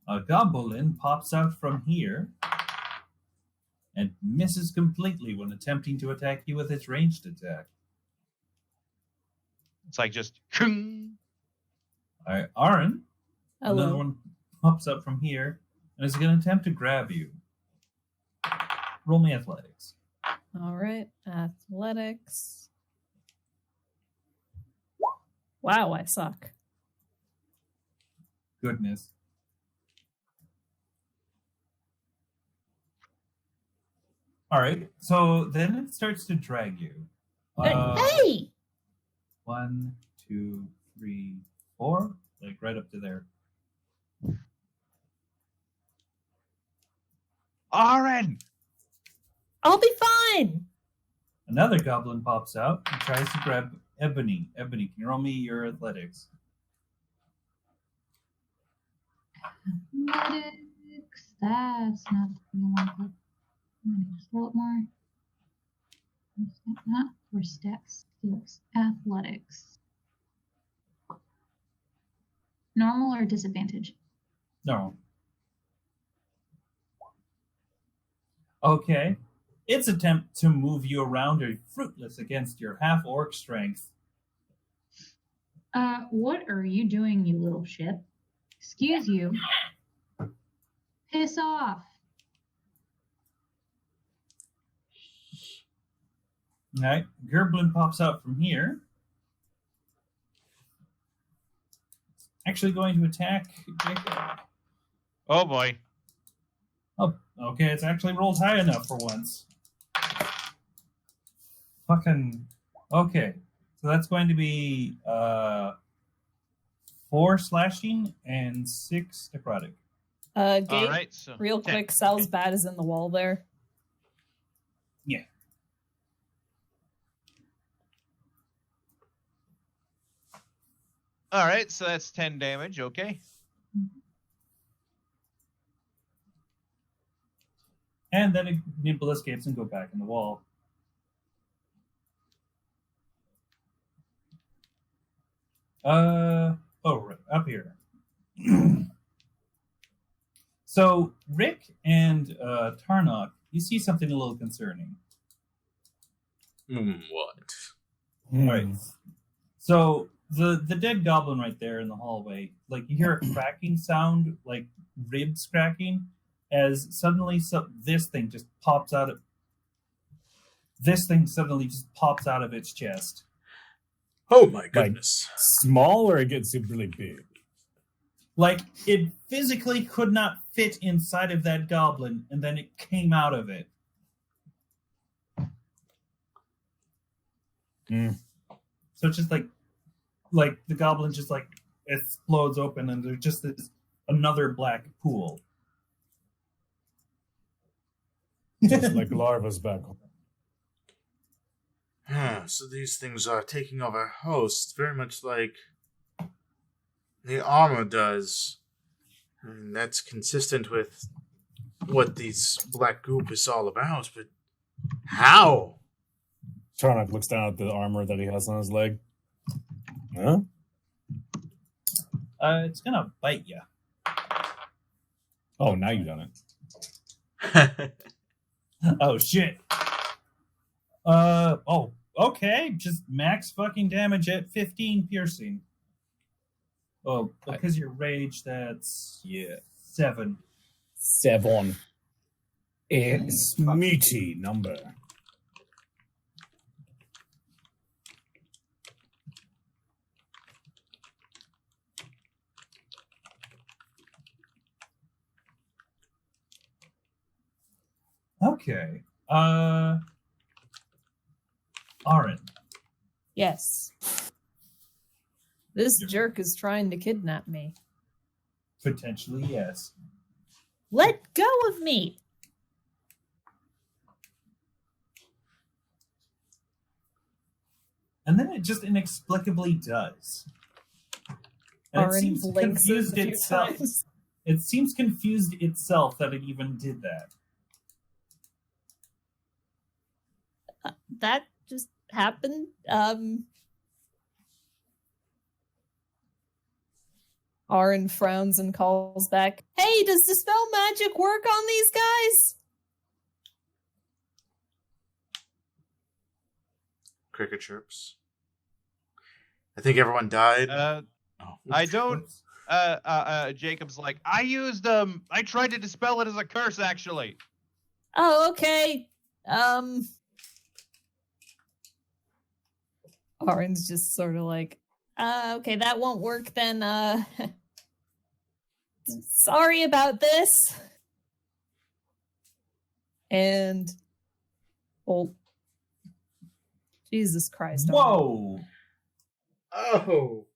A: a goblin pops out from here and misses completely when attempting to attack you with its ranged attack.
D: It's like just. Kung.
A: All right, Aaron, another
B: Hello.
A: one pops up from here and is going to attempt to grab you. Roll me athletics.
B: All right. Athletics. Wow, I suck.
A: Goodness. All right, so then it starts to drag you.
B: Hey!
A: 1, 2, 3, 4, like right up to there.
D: Aaron!
B: I'll be fine.
A: Another goblin pops out and tries to grab Ebony. Ebony, can you roll me your athletics?
C: Athletics. That's not the thing I want. I'm gonna just roll it more. Not for stats, skills. Athletics. Normal or disadvantage?
A: No. Okay. Its attempt to move you around are fruitless against your half-orc strength.
C: What are you doing, you little shit? Excuse you. Piss off.
A: All right. Gerblin pops out from here. Actually going to attack Jacob.
D: Oh boy.
A: Oh, okay. It's actually rolled high enough for once. Fucking... Okay. So that's going to be 4 slashing and 6 necrotic.
D: All
B: Gabe,
D: right. So
B: real
D: 10.
B: quick, Sal's bat is in the wall there.
A: Yeah.
D: All right. So that's 10 damage. Okay.
A: And then Nimble escapes and go back in the wall. Right, up here. So Rick and Tarnok, you see something a little concerning.
F: What?
A: All right. So the dead goblin right there in the hallway, like you hear a cracking sound, like ribs cracking, as suddenly this thing pops out of its chest.
F: Oh my goodness.
E: Small or it gets really big?
A: Like it physically could not fit inside of that goblin, and then it came out of it. So it's just like the goblin just like explodes open, and there's just another black pool.
E: Just like larva's back home.
F: So these things are taking over hosts, very much like the armor does. I mean, that's consistent with what this black goop is all about, but how?
E: Tarnok looks down at the armor that he has on his leg. Huh?
A: It's gonna bite you.
E: Oh, now you done it.
A: Oh shit. Okay. Just max fucking damage at 15 piercing. Oh, because your rage, that's 7.
E: 7. It's meaty number.
A: Okay. Aaron.
B: Yes. This jerk is trying to kidnap me.
A: Potentially, yes.
B: Let go of me!
A: And then it just inexplicably does. And it
B: Orin
A: seems
B: blinks
A: confused
B: a few
A: itself.
B: times.
A: It seems confused itself that it even did that.
B: That just happened. Orin frowns and calls back, "Hey, does Dispel Magic work on these guys?"
F: Cricket chirps. I think everyone died.
D: I don't. Jacob's like, I used I tried to dispel it as a curse, actually.
B: Oh, okay. Orin's just sort of like, okay, that won't work then. Sorry about this. And, oh, Jesus Christ.
A: Whoa!
F: Oh.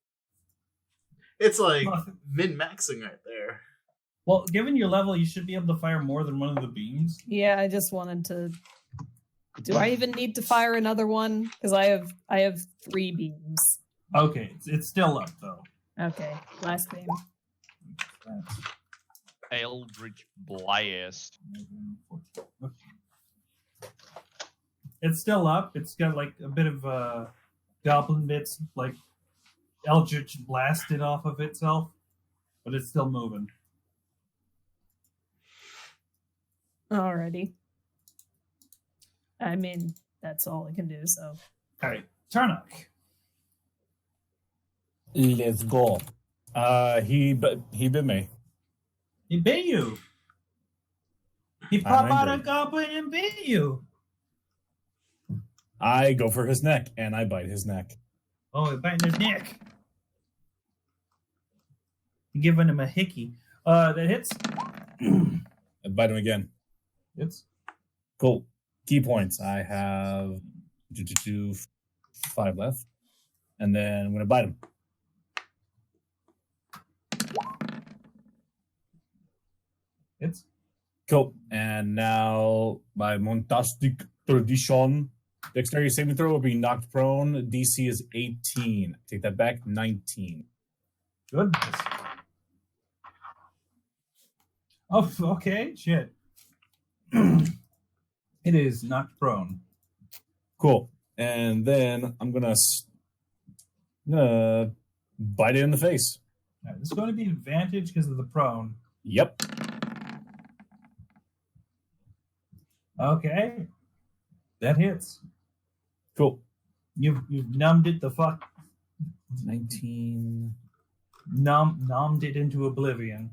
F: It's like min-maxing right there.
A: Well, given your level, you should be able to fire more than one of the beams.
B: Yeah, I just wanted to. Do I even need to fire another one? Because I have 3 beams.
A: Okay, it's still up though.
B: Okay, last beam.
D: Eldritch Blast.
A: It's still up. It's got like a bit of goblin bits, like Eldritch blasted off of itself, but it's still moving.
B: Alrighty. I mean, that's all I can do, so.
A: Alright, Tarnak.
E: Let's go. He bit me.
A: He bit you. He popped out a
E: angry.
A: goblin and bit you.
E: I go for his neck, and I bite his neck.
A: Oh, it biting his neck. You're giving him a hickey. That hits.
E: I bite him again.
A: Hits.
E: Cool. Key points. I have 5 left. And then I'm going to bite him.
A: Hits.
E: Cool. And now, by Montastic Tradition, dexterity saving throw will be knocked prone. DC is 18. Take that back, 19.
A: Goodness. Oh, okay. Shit. It is knocked prone.
E: Cool. And then I'm gonna bite it in the face.
A: All right, this is going to be advantage because of the prone.
E: Yep.
A: Okay. That hits.
E: Cool.
A: You've numbed it the fuck.
E: 19.
A: Numbed it into oblivion.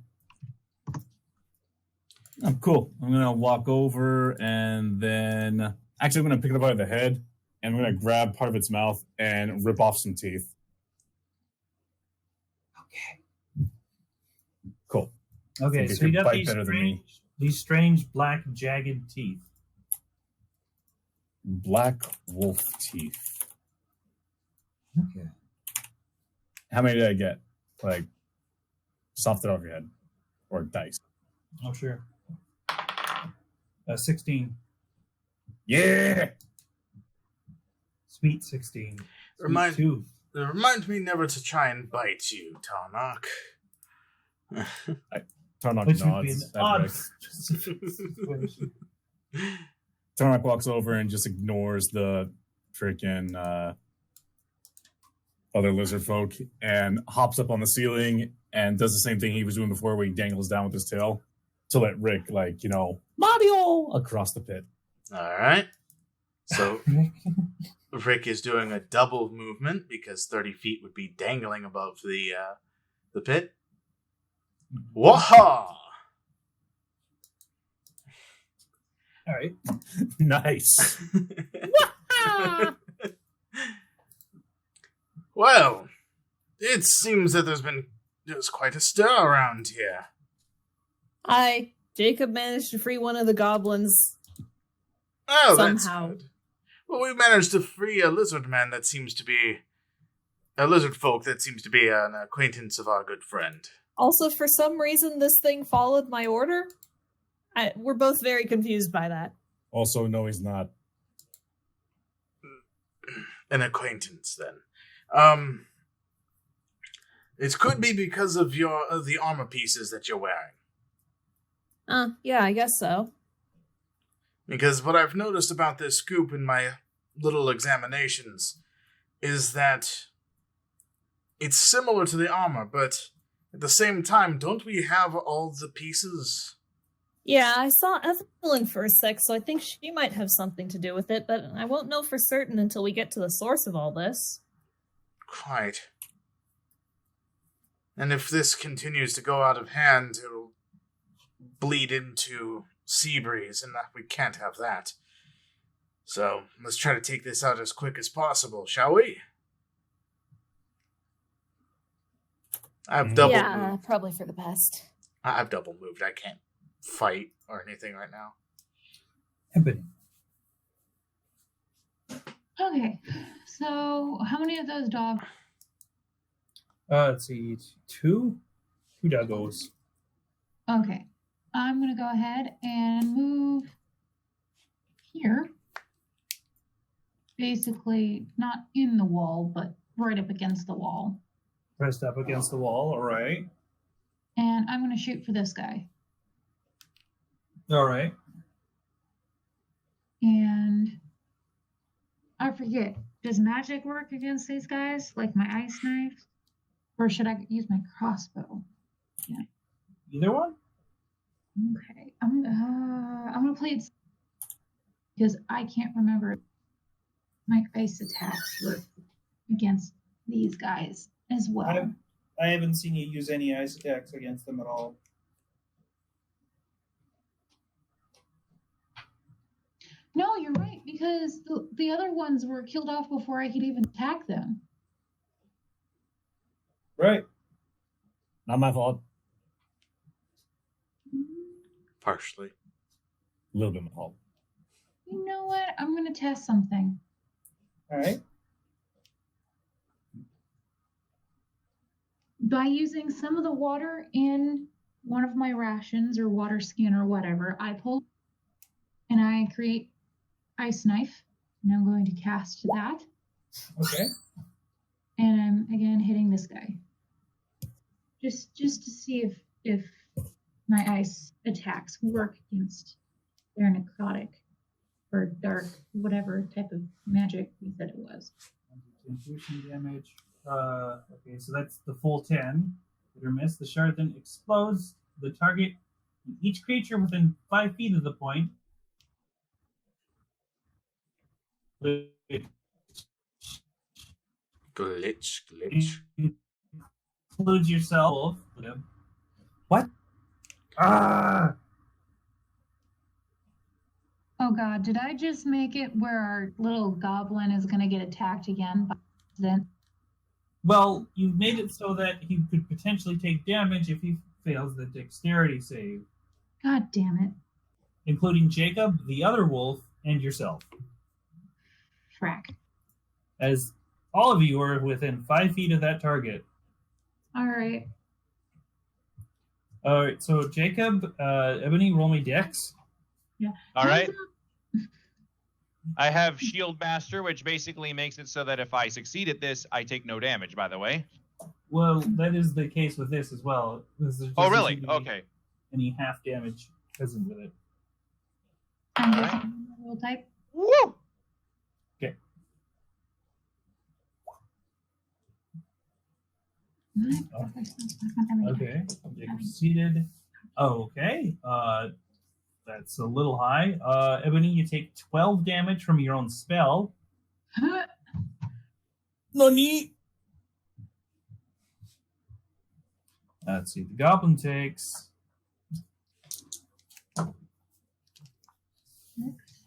E: Oh, cool. I'm gonna walk over and then actually I'm gonna pick it up by the head and I'm gonna grab part of its mouth and rip off some teeth.
A: Okay.
E: Cool.
A: Okay,
E: Think it
A: so you
E: could
A: got
E: bite better than me.
A: these strange black jagged teeth.
E: Black wolf teeth.
A: Okay.
E: How many did I get? Like, soft it off your head. Or dice.
A: Oh, sure. 16.
E: Yeah!
A: Sweet 16. Sweet
F: Remind-
A: tooth.
F: Remind me never to try and bite you, Tarnak.
E: Tarnak
A: Which would be an
E: nods.
A: odd
E: Rick.
A: situation.
E: Tarnak walks over and just ignores the freaking other lizard folk and hops up on the ceiling and does the same thing he was doing before where he dangles down with his tail to let Rick, like, Mario across the pit.
F: Alright. So Rick is doing a double movement because 30 feet would be dangling above the pit. Waha!
A: All right.
E: Nice.
F: Well, it seems that there's quite a stir around here.
B: Jacob managed to free one of the goblins.
F: Oh,
B: Somehow.
F: that's good. Well, we managed to free a lizard man that seems to be a lizard folk that seems to be an acquaintance of our good friend.
B: Also, for some reason, this thing followed my order. We're both very confused by that.
E: Also, no, he's not.
F: An acquaintance, then. It could be because of the armor pieces that you're wearing.
B: Yeah, I guess so.
F: Because what I've noticed about this scoop in my little examinations is that it's similar to the armor, but at the same time, don't we have all the pieces?
B: Yeah, I saw Evelyn for a sec, so I think she might have something to do with it, but I won't know for certain until we get to the source of all this.
F: Quite. And if this continues to go out of hand, it'll bleed into Seabreeze, and we can't have that. So, let's try to take this out as quick as possible, shall we? I've double moved.
B: Probably for the best.
F: I've double moved. I can't fight or anything right now.
A: Ebony.
C: Okay, so how many of those dogs?
A: Let's see. Two doggos.
C: Okay, I'm going to go ahead and move here. Basically, not in the wall, but right up against the wall.
A: Pressed up against the wall, all right.
C: And I'm going to shoot for this guy.
A: All right.
C: And I forget, does magic work against these guys? Like my ice knife? Or should I use my crossbow? Yeah.
A: Either one?
C: Okay. I'm gonna play it because I can't remember my ice attacks work against these guys as well.
A: I haven't seen you use any ice attacks against them at all.
C: No, you're right, because the other ones were killed off before I could even attack them.
A: Right.
E: Not my fault.
F: Partially.
E: A little bit my fault.
C: You know what? I'm going to test something.
A: All right.
C: By using some of the water in one of my rations or water skin or whatever, I pull and I create ice knife, and I'm going to cast that.
A: Okay.
C: And I'm again hitting this guy. Just to see if my ice attacks work against their necrotic or dark, whatever type of magic you said it was.
A: Intuition damage. Okay, so that's the full 10. Hit or miss. The shard then explodes. The target and each creature within 5 feet of the point.
F: Glitch.
A: Includes yourself. What? Ah!
C: Oh god, did I just make it where our little goblin is going to get attacked again by accident?
A: Well, you made it so that he could potentially take damage if he fails the dexterity save,
C: God damn it.
A: including Jacob, the other wolf, and yourself.
C: Frack.
A: As all of you are within 5 feet of that target.
C: Alright.
A: All right, so Jacob, Ebony, roll me dex.
C: Yeah.
D: All right.
C: Hands
D: I have Shield Master, which basically makes it so that if I succeed at this, I take no damage, by the way.
A: Well, that is the case with this as well.
D: Oh, really? Okay.
A: Any half damage present with it.
C: I'm
D: Alright.
C: guessing roll type.
D: Woo!
A: Okay. Okay. Jacob succeeded. Okay. That's a little high. Ebony, you take 12 damage from your own spell. Nani? Let's see. The goblin takes.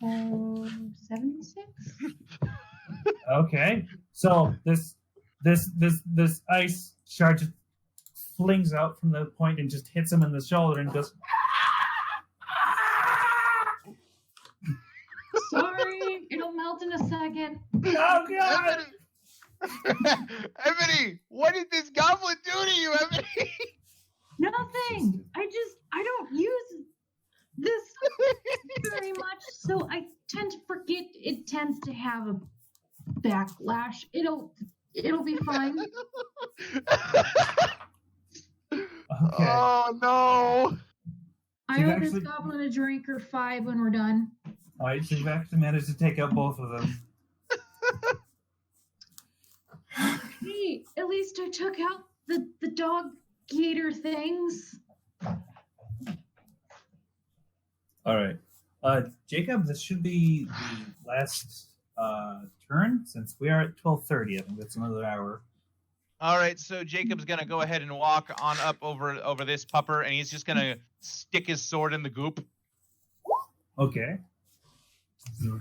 C: So 76?
A: Okay. So this ice shard just flings out from the point and just hits him in the shoulder and goes.
C: Sorry, it'll melt in a second.
A: Oh god!
D: Ebony!
C: have a backlash. It'll be fine.
A: Okay.
D: Oh no!
C: I
A: You've
C: owe this
A: actually-
C: goblin a drink or 5 when we're done.
A: All right, so you've actually managed to take out both of them.
C: Hey, at least I took out the dog gator things.
A: All right. Jacob, this should be the last turn since we are at 12:30. I think that's another hour.
D: All right, so Jacob's gonna go ahead and walk on up over this pupper, and he's just gonna stick his sword in the goop,
A: Okay.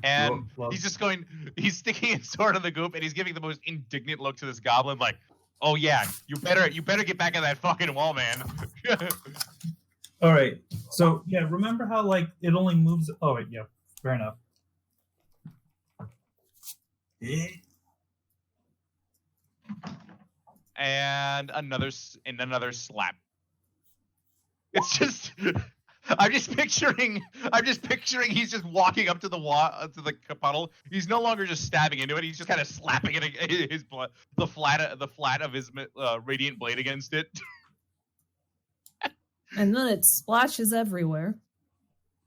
D: and
A: Well,
D: he's sticking his sword in the goop, and he's giving the most indignant look to this goblin, like, "Oh yeah, you better get back on that fucking wall, man."
A: all right. So yeah, remember how like it only moves? Oh wait, yeah, fair enough.
D: And another slap. It's just I'm just picturing he's just walking up to the wall to the puddle. He's no longer just stabbing into it. He's just kind of slapping it his blood, the flat of his radiant blade against it.
B: And then it splashes everywhere.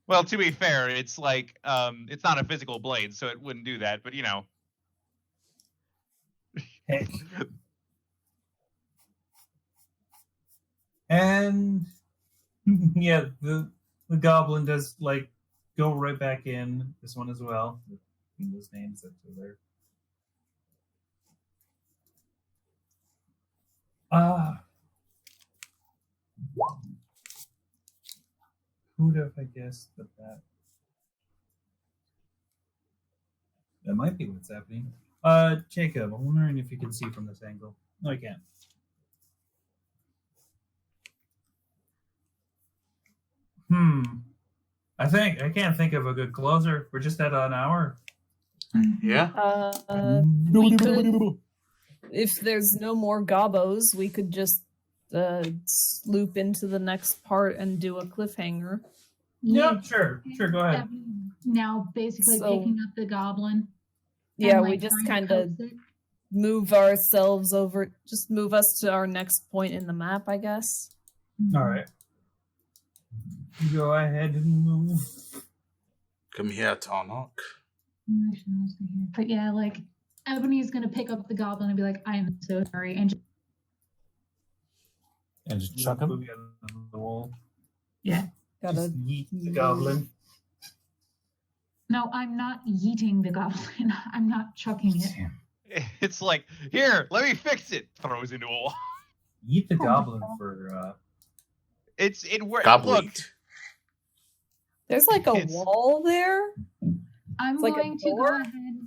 D: Well, to be fair, it's like it's not a physical blade, so it wouldn't do that, but you know.
A: Heck. And yeah, the goblin does like go right back in. This one as well. Those names that are there. Who'd have I guessed that might be what's happening. Jacob, I'm wondering if you can see from this angle. No, I can't. I can't think of a good closer. We're just at an hour.
F: Yeah.
B: We could, if there's no more gobos, we could just loop into the next part and do a cliffhanger.
A: Yeah, sure. Go ahead.
C: Now, basically
B: So-
C: picking up the goblin.
B: Yeah,
C: and,
B: we
C: like,
B: just
C: trying to
B: kind of
C: coax it.
B: move ourselves over, just move us to our next point in the map, I guess.
A: All right. Go ahead and move.
F: Come here, Tarnok.
C: But yeah, like Ebony's gonna pick up the goblin and be like, "I am so sorry," and
E: just chuck him.
A: Move you on the wall.
C: yeah.
B: Gotta
A: Just yeet the goblin.
C: No, I'm not yeeting the goblin. I'm not chucking it.
D: It's like, here, let me fix it. Throws into a wall.
A: Yeet the goblin for.
D: It works.
F: Goblin.
D: Look,
B: There's like a
D: It's-
B: wall there.
C: I'm
B: It's like a
C: going to go
B: door?
C: ahead.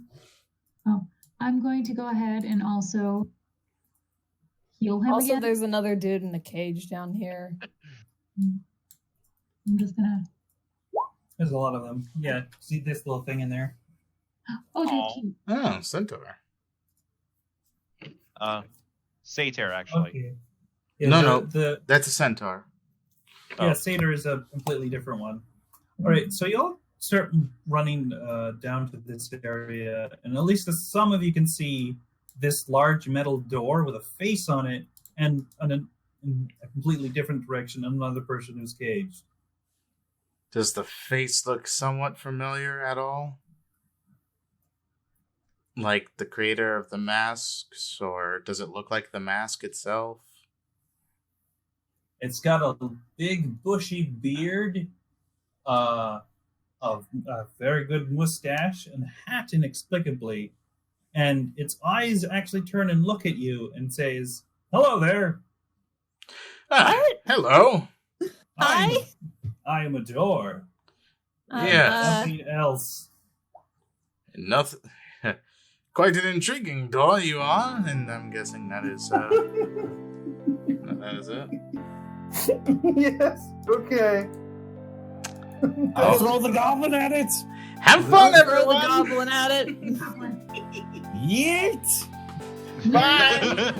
C: Oh, I'm going to go ahead and also heal him
B: Also,
C: again.
B: there's another dude in a cage down here.
C: I'm just gonna.
A: There's a lot of them. Yeah, see this little thing in there?
C: Oh, they're
D: Aw.
C: cute.
F: Oh, centaur.
D: Satyr, actually.
A: Okay. Yeah,
F: No.
A: The
F: That's a centaur.
A: yeah, satyr is a completely different one. All right, so y'all start running down to this area, and at least some of you can see this large metal door with a face on it, and in a completely different direction, another person who's caged.
F: Does the face look somewhat familiar at all? Like the creator of the masks, or does it look like the mask itself?
A: It's got a big bushy beard, a very good mustache, and a hat inexplicably. And its eyes actually turn and look at you and says, "Hello there.
F: Ah,
B: What?
F: hello.
A: I am a door.
F: Yes.
A: Nothing else."
F: Nothing. Quite an intriguing door you are, and I'm guessing that is that is it.
A: Yes. Okay.
E: I'll throw the goblin at it.
F: Have fun,
B: Throw the
F: everyone.
B: goblin at it.
E: Yeet.
F: Bye.